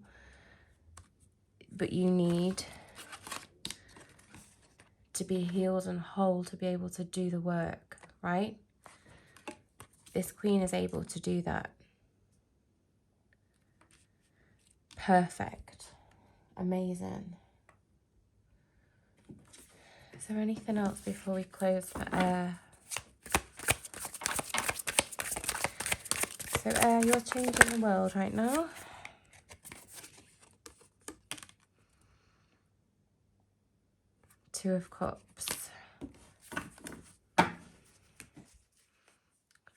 But you need to be healed and whole to be able to do the work, right? This queen is able to do that. Perfect. Amazing. Is there anything else before we close for air? So air, you're changing the world right now. Two of Cups.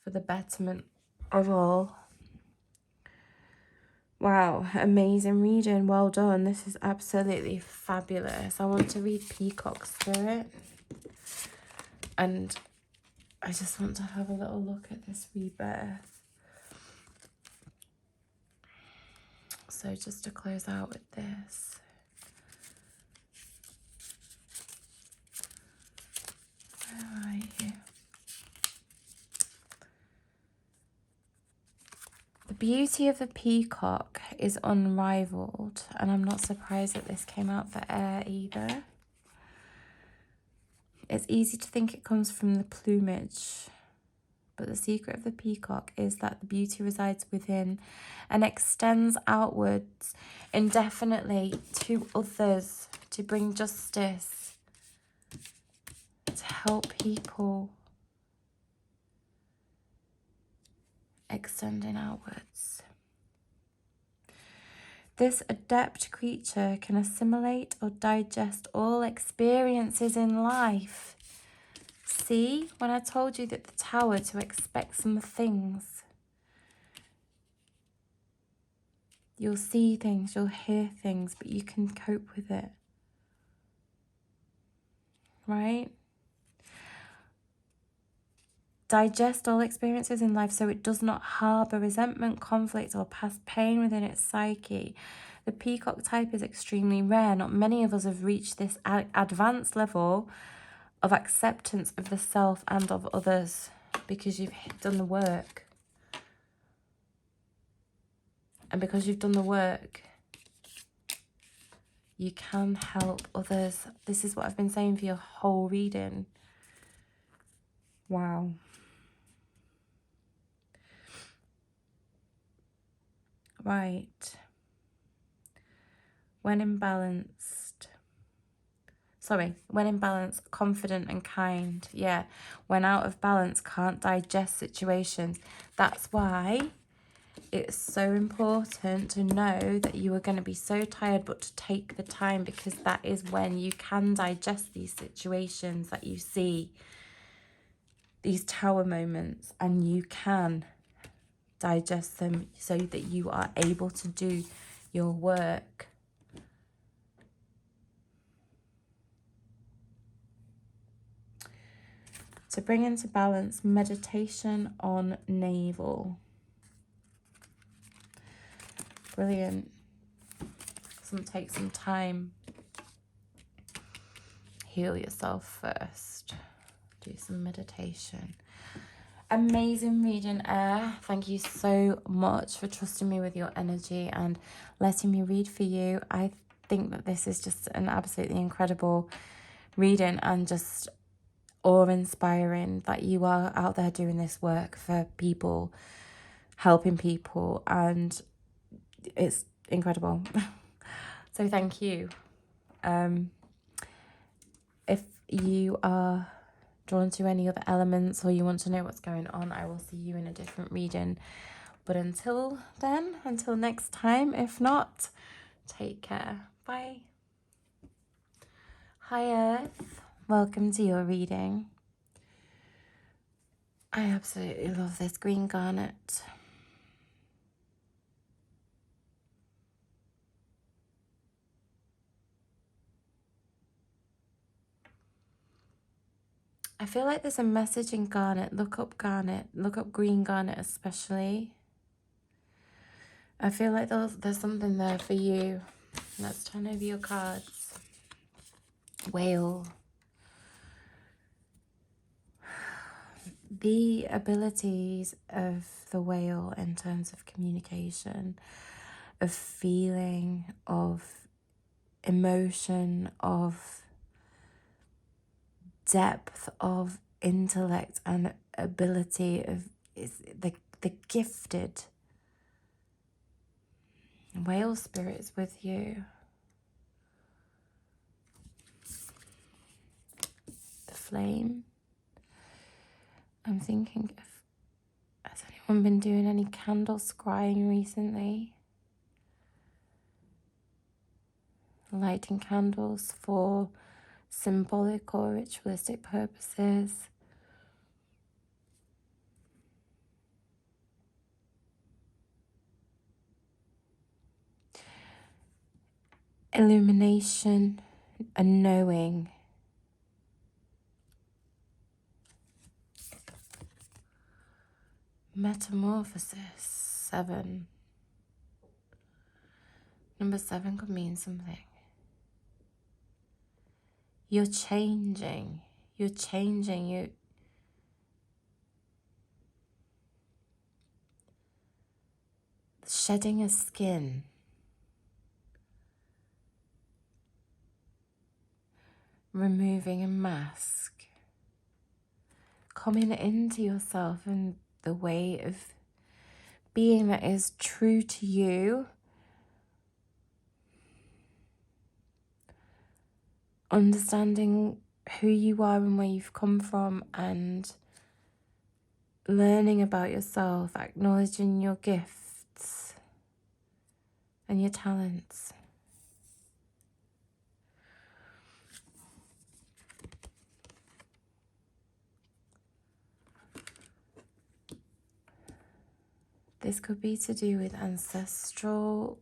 For the betterment of all. Wow, amazing reading. Well done. This is absolutely fabulous. I want to read Peacock Spirit. And I just want to have a little look at this rebirth. So just to close out with this. Where are you? The beauty of the peacock is unrivaled, and I'm not surprised that this came out for air either. It's easy to think it comes from the plumage, but the secret of the peacock is that the beauty resides within and extends outwards indefinitely to others, to bring justice, to help people, extending outwards. This adept creature can assimilate or digest all experiences in life. See, when I told you that the Tower to expect some things, you'll see things, you'll hear things, but you can cope with it, right? Digest all experiences in life so it does not harbour resentment, conflict, or past pain within its psyche. The peacock type is extremely rare. Not many of us have reached this advanced level of acceptance of the self and of others because you've done the work. And because you've done the work, you can help others. This is what I've been saying for your whole reading. Wow. Right. When in balance, confident and kind. Yeah. When out of balance, can't digest situations. That's why it's so important to know that you are going to be so tired, but to take the time, because that is when you can digest these situations that you see, these Tower moments, and you can digest them so that you are able to do your work. To bring into balance, meditation on navel. Brilliant. Take some time. Heal yourself first. Do some meditation. Amazing reading, air. Thank you so much for trusting me with your energy and letting me read for you. I think that this is just an absolutely incredible reading and just awe-inspiring that you are out there doing this work for people, helping people, and it's incredible. So thank you. If you are drawn to any other elements or you want to know what's going on, I will see you in a different reading. But until then, until next time, if not, take care. Bye. Hi Earth, welcome to your reading. I absolutely love this green garnet. I feel like there's a message in garnet. Look up garnet. Look up green garnet especially. I feel like there's something there for you. Let's turn over your cards. Whale. The abilities of the whale in terms of communication, of feeling, of emotion, of depth of intellect and ability of is the gifted. Whale spirit is with you. flame. I'm thinking, has anyone been doing any candle scrying recently? Lighting candles for symbolic or ritualistic purposes. Illumination, a knowing. Metamorphosis, 7. Number 7 could mean something. You're changing. You're changing. Shedding a skin. Removing a mask. Coming into yourself and the way of being that is true to you. Understanding who you are and where you've come from, and learning about yourself, acknowledging your gifts and your talents. This could be to do with ancestral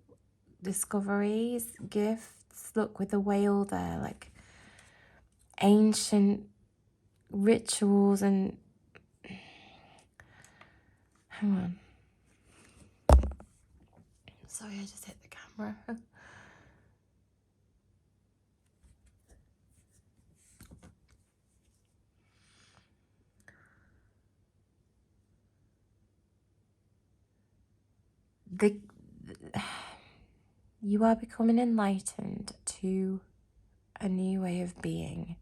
discoveries, gifts. Look, with the whale there, like ancient rituals and... Hang on. Sorry, I just hit the camera. You are becoming enlightened to a new way of being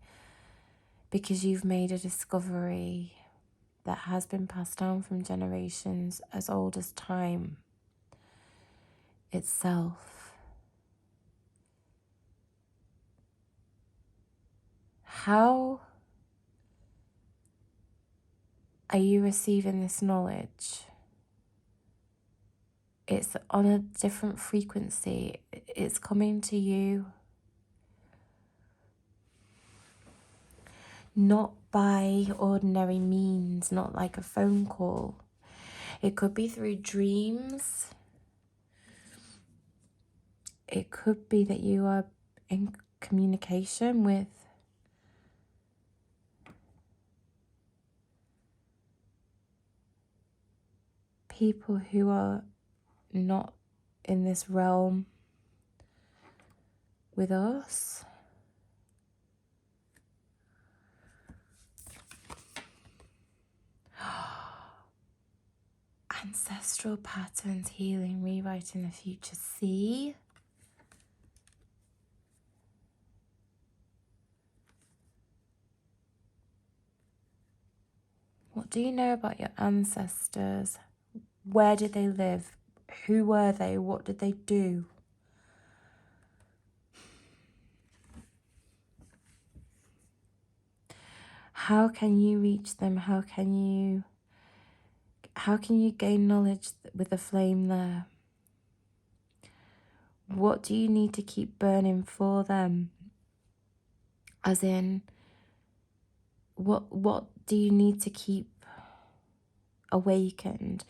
because you've made a discovery that has been passed down from generations as old as time itself. How are you receiving this knowledge? It's on a different frequency. It's coming to you not by ordinary means, not like a phone call. It could be through dreams. It could be that you are in communication with people who are not in this realm with us. Ancestral patterns, healing, rewriting the future. See? What do you know about your ancestors? Where did they live? Who were they? What did they do? How can you reach them? How can you gain knowledge with the flame there? What do you need to keep burning for them? As in, what do you need to keep awakened?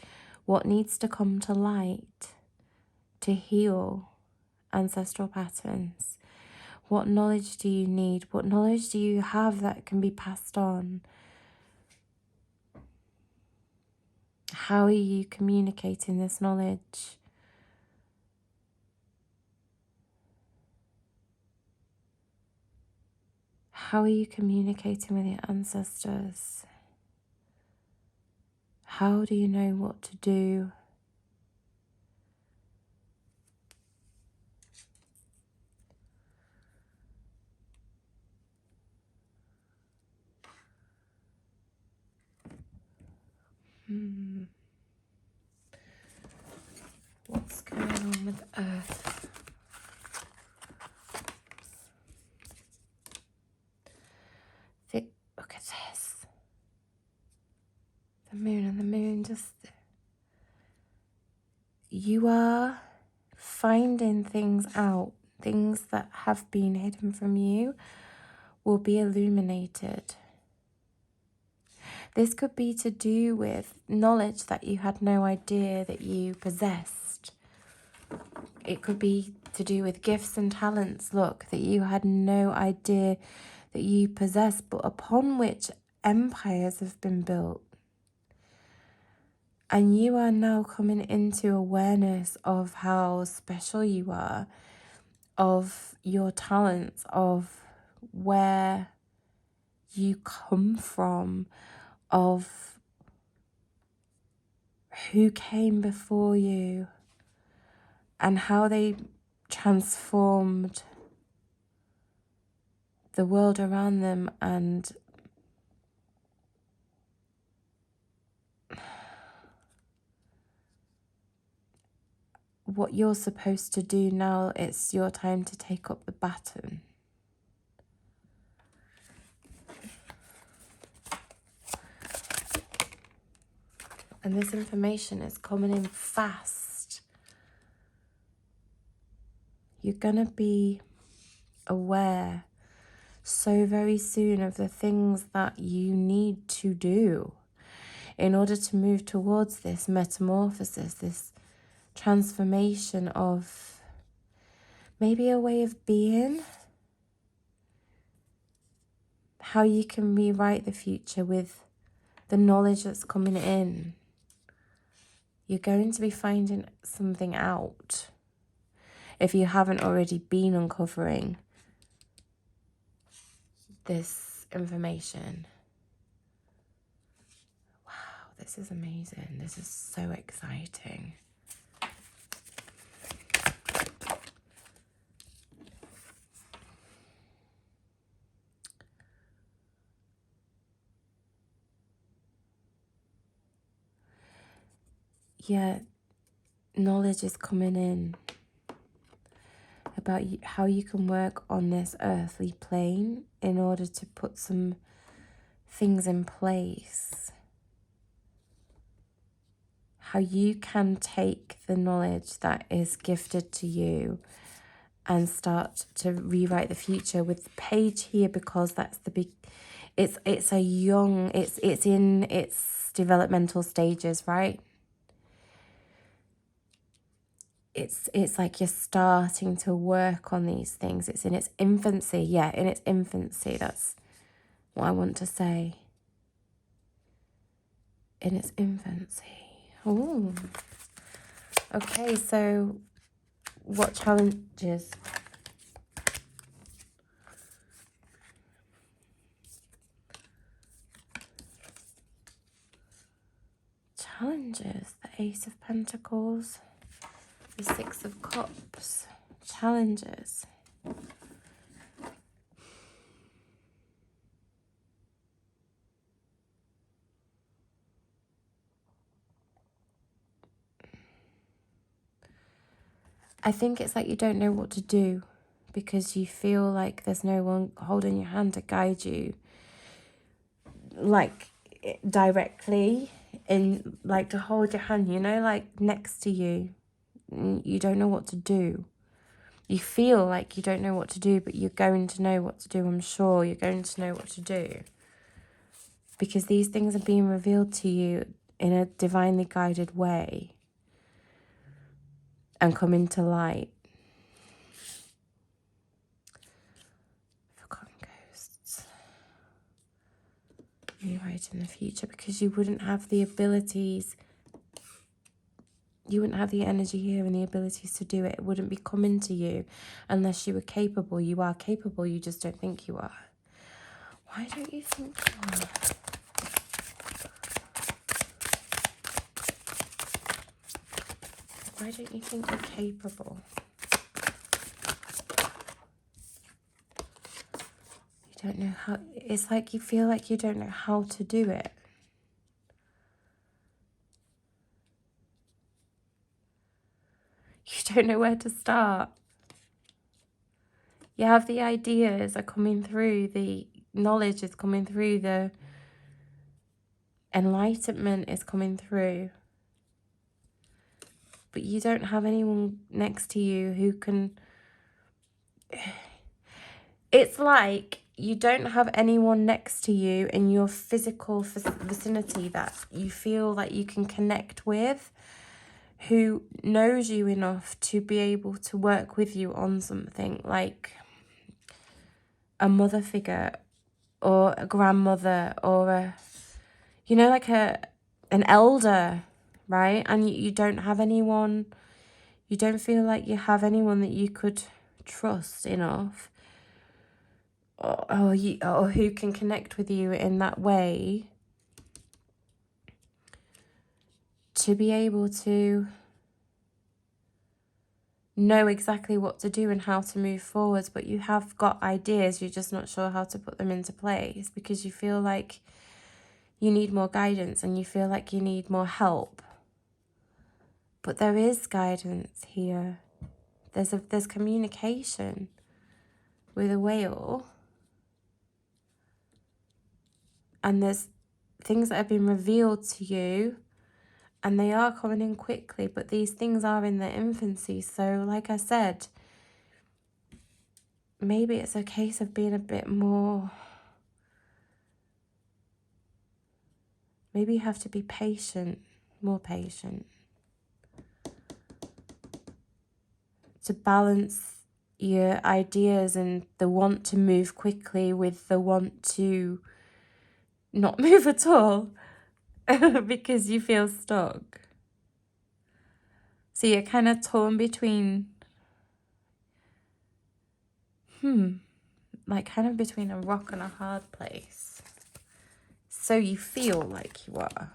What needs to come to light to heal ancestral patterns? What knowledge do you need? What knowledge do you have that can be passed on? How are you communicating this knowledge? How are you communicating with your ancestors? How do you know what to do? What's going on with Earth? Okay, Look at this. The moon and the moon just... You are finding things out. Things that have been hidden from you will be illuminated. This could be to do with knowledge that you had no idea that you possessed. It could be to do with gifts and talents, look, that you had no idea that you possessed, but upon which empires have been built. And you are now coming into awareness of how special you are, of your talents, of where you come from, of who came before you, and how they transformed the world around them, and what you're supposed to do now. It's your time to take up the baton. And this information is coming in fast. You're going to be aware so very soon of the things that you need to do in order to move towards this metamorphosis, this transformation of maybe a way of being, how you can rewrite the future with the knowledge that's coming in. You're going to be finding something out if you haven't already been uncovering this information. Wow, this is amazing. This is so exciting. Yeah, knowledge is coming in about how you can work on this earthly plane in order to put some things in place. How you can take the knowledge that is gifted to you and start to rewrite the future with the page here, because that's the big... It's a young... It's in its developmental stages, right? It's like you're starting to work on these things. It's in its infancy. Yeah, in its infancy. That's what I want to say. In its infancy. Ooh. Okay, so what challenges? Challenges. The Ace of Pentacles. The Six of Cups. Challenges. I think it's like you don't know what to do because you feel like there's no one holding your hand to guide you, like directly, in like to hold your hand, you know, like next to you. You don't know what to do. You feel like you don't know what to do, but you're going to know what to do. I'm sure you're going to know what to do, because these things are being revealed to you in a divinely guided way and come into light. Forgotten ghosts. Rewriting the future, because you wouldn't have the abilities, you wouldn't have the energy here and the abilities to do it. It wouldn't be coming to you unless you were capable. You are capable, you just don't think you are. Why don't you think you are? Why don't you think you're capable? You don't know how. It's like you feel like you don't know how to do it. You don't know where to start. You have the ideas are coming through, the knowledge is coming through, the enlightenment is coming through. But you don't have anyone next to you who can... It's like you don't have anyone next to you in your physical vicinity that you feel that you can connect with, who knows you enough to be able to work with you on something, like a mother figure or a grandmother or a, you know, like an elder, right? And you don't have anyone, you don't feel like you have anyone that you could trust enough, or who can connect with you in that way to be able to know exactly what to do and how to move forwards. But you have got ideas, you're just not sure how to put them into place because you feel like you need more guidance and you feel like you need more help. But there is guidance here. There's communication with a whale. And there's things that have been revealed to you, and they are coming in quickly, but these things are in their infancy. So like I said, maybe it's a case of being a bit more... Maybe you have to be patient, more patient, to balance your ideas and the want to move quickly with the want to not move at all because you feel stuck. So you're kind of torn between, like kind of between a rock and a hard place. So you feel like you are.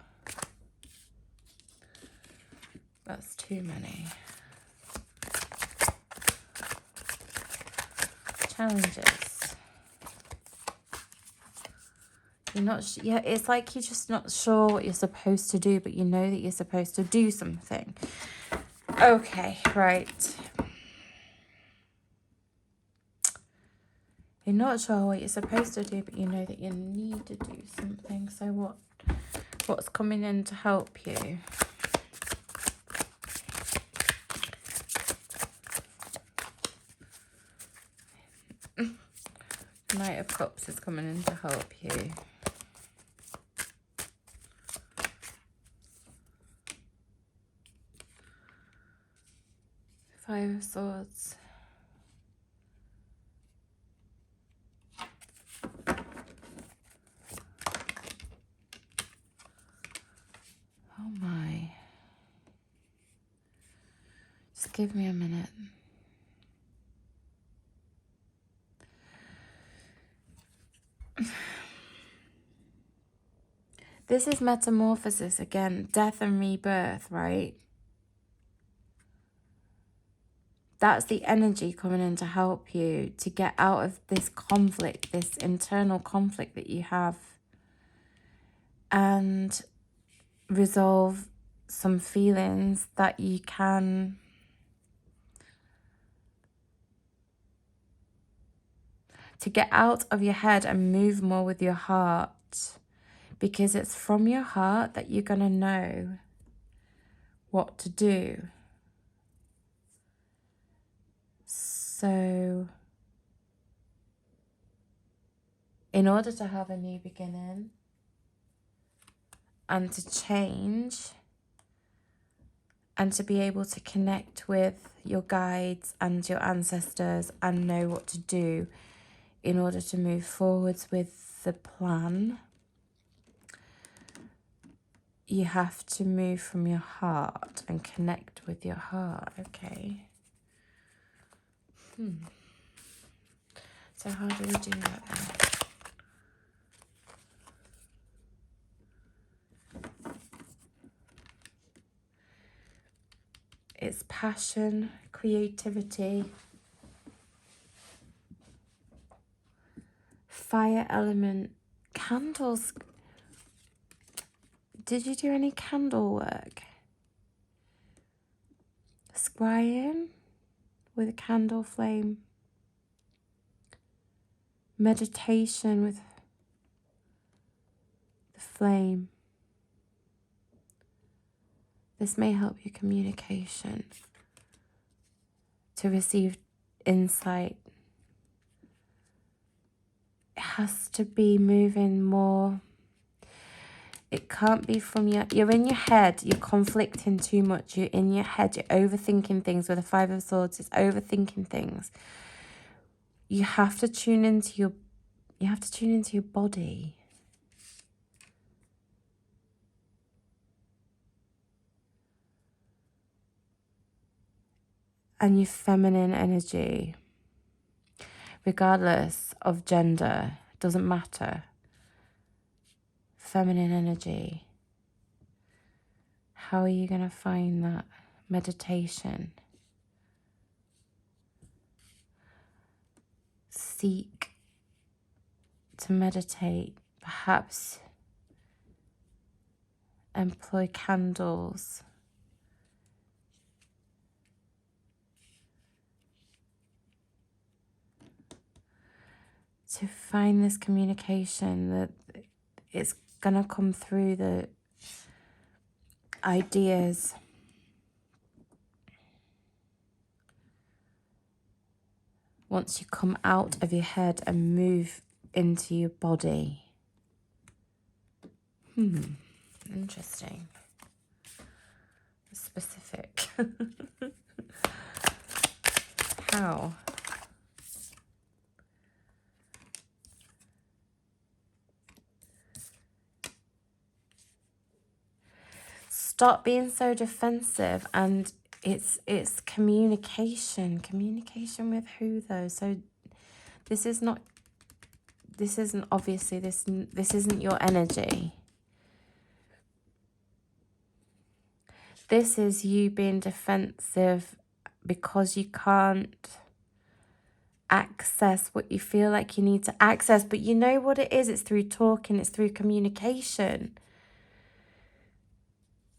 That's too many. Challenges. You're not, yeah, it's like you're just not sure what you're supposed to do, but you know that you're supposed to do something. Okay, right. You're not sure what you're supposed to do, but you know that you need to do something. So what's coming in to help you? Knight of Cups is coming in to help you. Five of Swords. Oh my. Just give me a minute. This is metamorphosis again, death and rebirth, right? That's the energy coming in to help you to get out of this conflict, this internal conflict that you have, and resolve some feelings that you can to get out of your head and move more with your heart, because it's from your heart that you're going to know what to do. So in order to have a new beginning and to change and to be able to connect with your guides and your ancestors and know what to do in order to move forwards with the plan, you have to move from your heart and connect with your heart. Okay. So how do we do that then? It's passion, creativity, fire element, candles. Did you do any candle work? Scrying with a candle flame. Meditation with flame. This may help your communication to receive insight. It has to be moving more. It can't be from you're in your head, you're conflicting too much, you're in your head, you're overthinking things. With the Five of Swords, it's overthinking things. You have to tune into your body. And your feminine energy, regardless of gender, doesn't matter. Feminine energy. How are you going to find that? Meditation. Seek to meditate. Perhaps employ candles. To find this communication that it's gonna come through the ideas. Once you come out of your head and move into your body. Interesting. Specific. How? Stop being so defensive, and it's communication. Communication with who though? So this isn't obviously this isn't your energy. This is you being defensive because you can't access what you feel like you need to access. But you know what it is? It's through talking, it's through communication.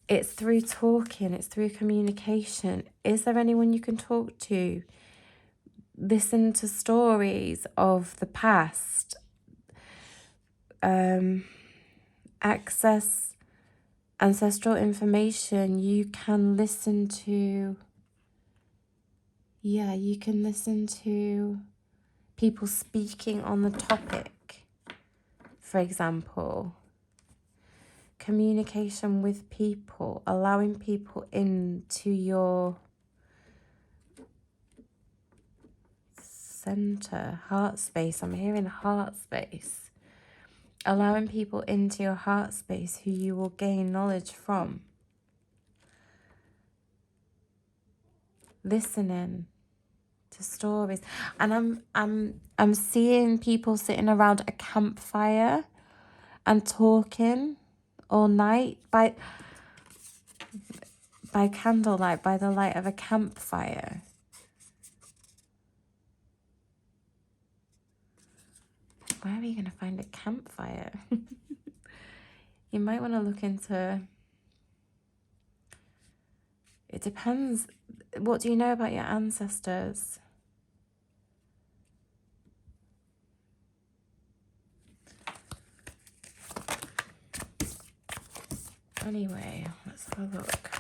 It's through talking, it's through communication. Is there anyone you can talk to? Listen to stories of the past. Access ancestral information. You can listen to... Yeah, you can listen to people speaking on the topic, for example. Communication with people, allowing people into your center, heart space. I'm hearing heart space. Allowing people into your heart space who you will gain knowledge from. Listening to stories. And I'm seeing people sitting around a campfire and talking all night by candlelight, by the light of a campfire. Where are you going to find a campfire? You might want to look into... It depends. What do you know about your ancestors? Anyway, let's have a look.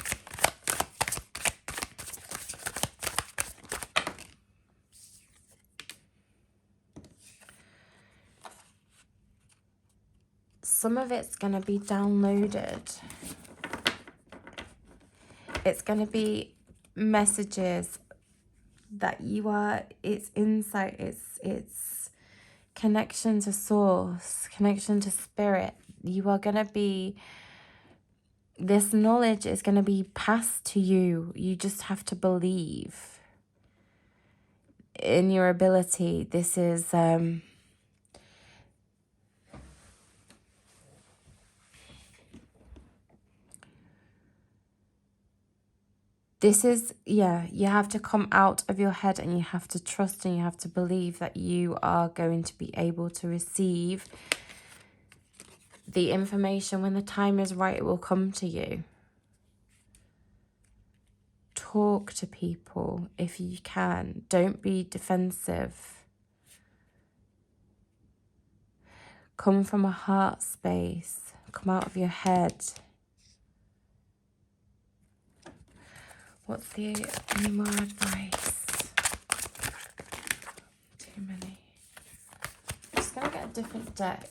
Some of it's going to be downloaded. It's going to be messages that you are... It's insight. It's connection to source, connection to spirit. You are going to be... This knowledge is going to be passed to you. You just have to believe in your ability. This is... This is, yeah, you have to come out of your head and you have to trust and you have to believe that you are going to be able to receive the information. When the time is right, it will come to you. Talk to people if you can. Don't be defensive. Come from a heart space. come out of your head. What's any more advice? Too many. I'm just going to get a different deck.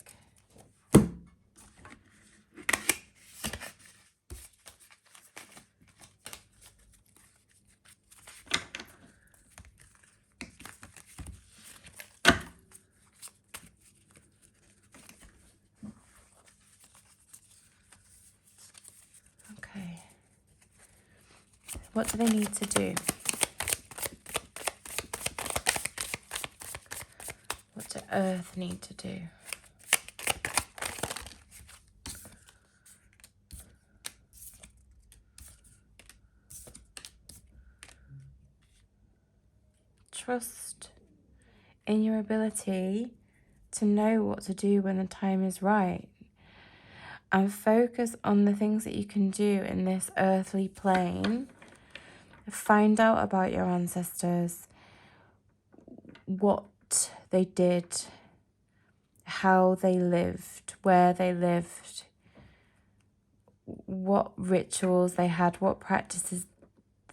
Okay. What do they need to do? What does Earth need to do? Trust in your ability to know what to do when the time is right. And focus on the things that you can do in this earthly plane. Find out about your ancestors, what they did, how they lived, where they lived, what rituals they had, what practices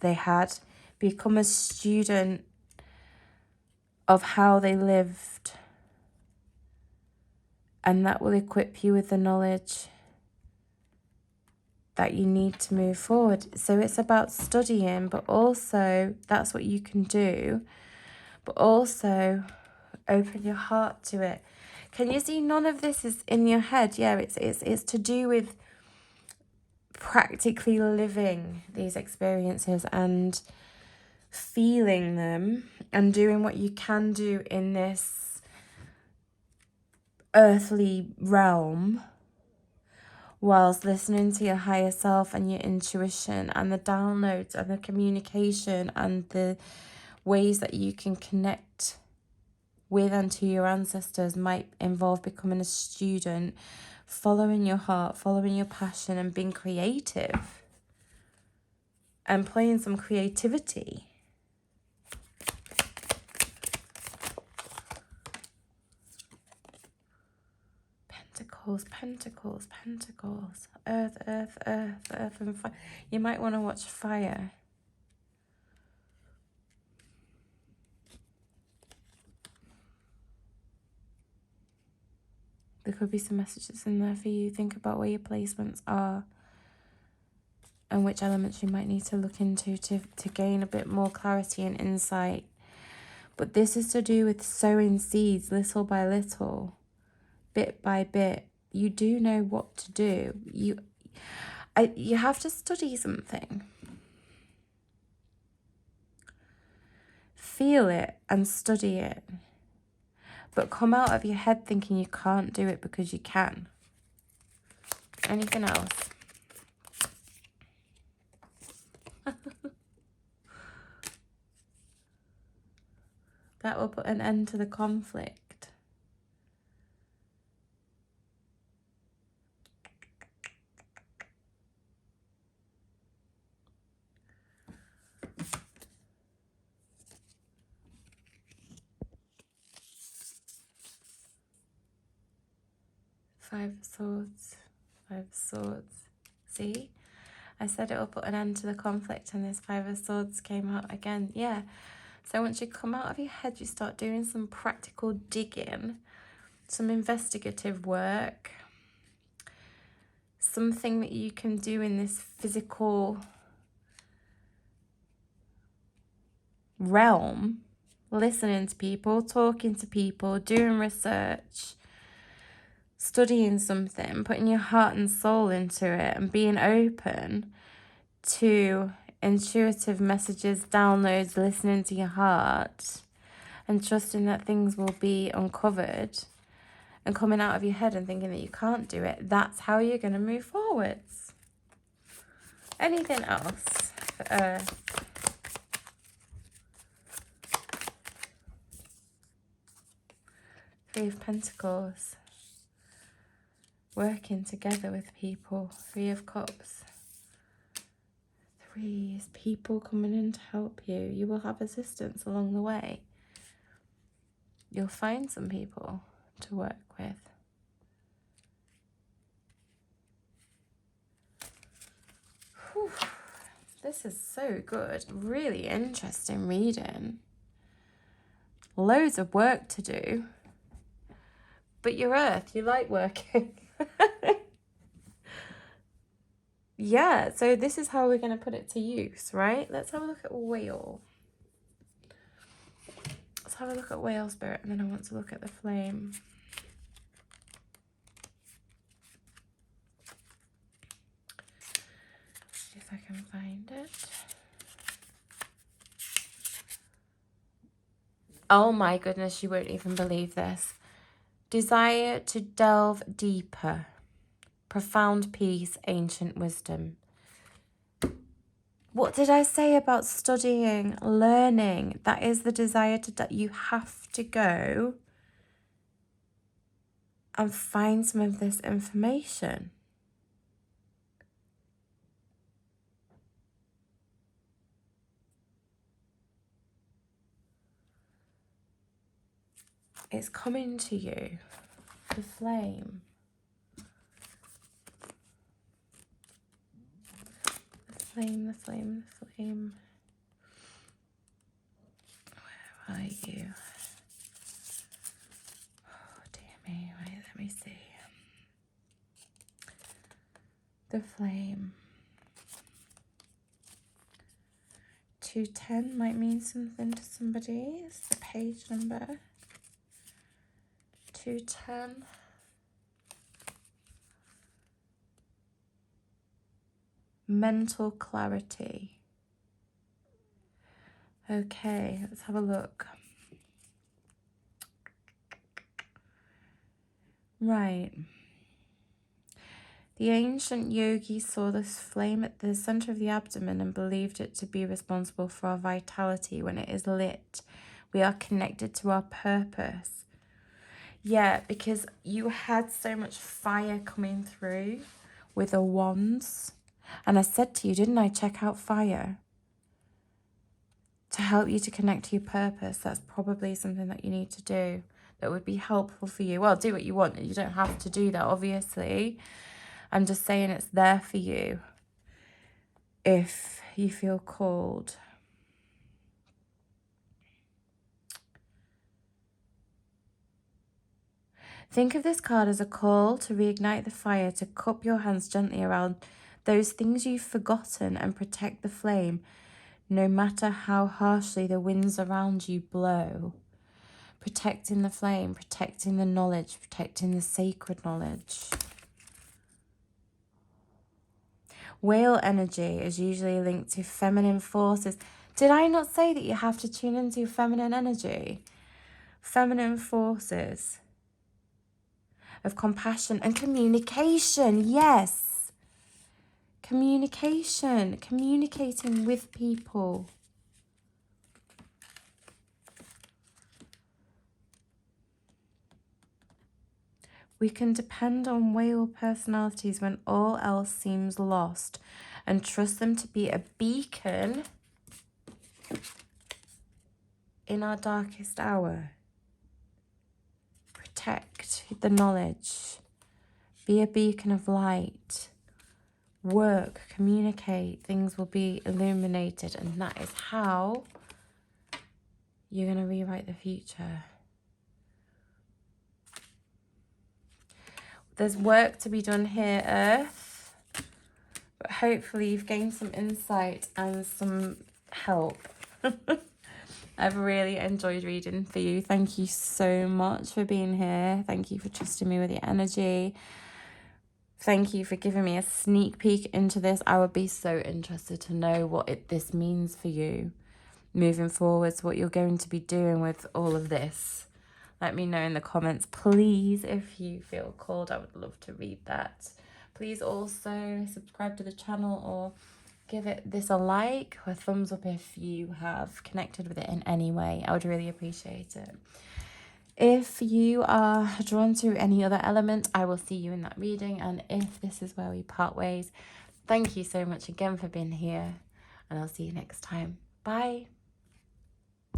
they had. Become a student of how they lived, and that will equip you with the knowledge that you need to move forward. So it's about studying, but also that's what you can do, but also open your heart to it. Can you see none of this is in your head? Yeah, it's to do with practically living these experiences and feeling them and doing what you can do in this earthly realm, whilst listening to your higher self and your intuition and the downloads and the communication and the ways that you can connect with and to your ancestors might involve becoming a student, following your heart, following your passion, and being creative and playing some creativity. Pentacles, pentacles, pentacles. Earth, earth, earth, earth, and fire. You might want to watch fire. There could be some messages in there for you. Think about where your placements are and which elements you might need to look into to gain a bit more clarity and insight. But this is to do with sowing seeds little by little, bit by bit. You do know what to do. You have to study something. Feel it and study it. But come out of your head thinking you can't do it because you can. Anything else? That will put an end to the conflict. Five of Swords. Five of Swords. See? I said it will put an end to the conflict, and this Five of Swords came out again. Yeah. So once you come out of your head, you start doing some practical digging, some investigative work, something that you can do in this physical realm, listening to people, talking to people, doing research, studying something, putting your heart and soul into it, and being open to intuitive messages, downloads, listening to your heart, and trusting that things will be uncovered, and coming out of your head and thinking that you can't do it. That's how you're going to move forwards. Anything else for Earth? Three of Pentacles. Working together with people. Three of Cups. Three is people coming in to help you. You will have assistance along the way. You'll find some people to work with. Whew. This is so good. Really interesting reading. Loads of work to do. But you're Earth, you like working. Yeah, so this is how we're going to put it to use, right? Let's have a look at whale. Let's have a look at whale spirit, and then I want to look at the flame. See if I can find it. Oh my goodness, you won't even believe this. Desire to delve deeper. Profound peace, ancient wisdom. What did I say about studying, learning? That is the desire to, you have to go and find some of this information. It's coming to you, the flame. The flame, the flame, the flame. Where are you? Oh, dear me. Wait, let me see. The flame. 210 might mean something to somebody. It's the page number. 210. Mental clarity. Okay, let's have a look. Right. The ancient yogis saw this flame at the center of the abdomen and believed it to be responsible for our vitality. When it is lit, we are connected to our purpose. Yeah, because you had so much fire coming through with the wands. And I said to you, didn't I, check out fire? To help you to connect to your purpose. That's probably something that you need to do that would be helpful for you. Well, do what you want. You don't have to do that, obviously. I'm just saying it's there for you if you feel called. Think of this card as a call to reignite the fire, to cup your hands gently around those things you've forgotten and protect the flame, no matter how harshly the winds around you blow. Protecting the flame, protecting the knowledge, protecting the sacred knowledge. Whale energy is usually linked to feminine forces. Did I not say that you have to tune into your feminine energy? Feminine forces of compassion and communication. Yes. Communication. Communicating with people. We can depend on whale personalities when all else seems lost and trust them to be a beacon in our darkest hour. Protect the knowledge. Be a beacon of light. Work, communicate. Things will be illuminated, and that is how you're going to rewrite the future. There's work to be done here, Earth, but hopefully you've gained some insight and some help. I've really enjoyed reading for you. Thank you so much for being here. Thank you for trusting me with your energy. Thank you for giving me a sneak peek into this. I would be so interested to know what this means for you moving forwards, what you're going to be doing with all of this. Let me know in the comments, please, if you feel called. I would love to read that. Please also subscribe to the channel or give this a like or a thumbs up if you have connected with it in any way. I would really appreciate it. If you are drawn to any other element, I will see you in that reading. And if this is where we part ways, thank you so much again for being here. And I'll see you next time. Bye.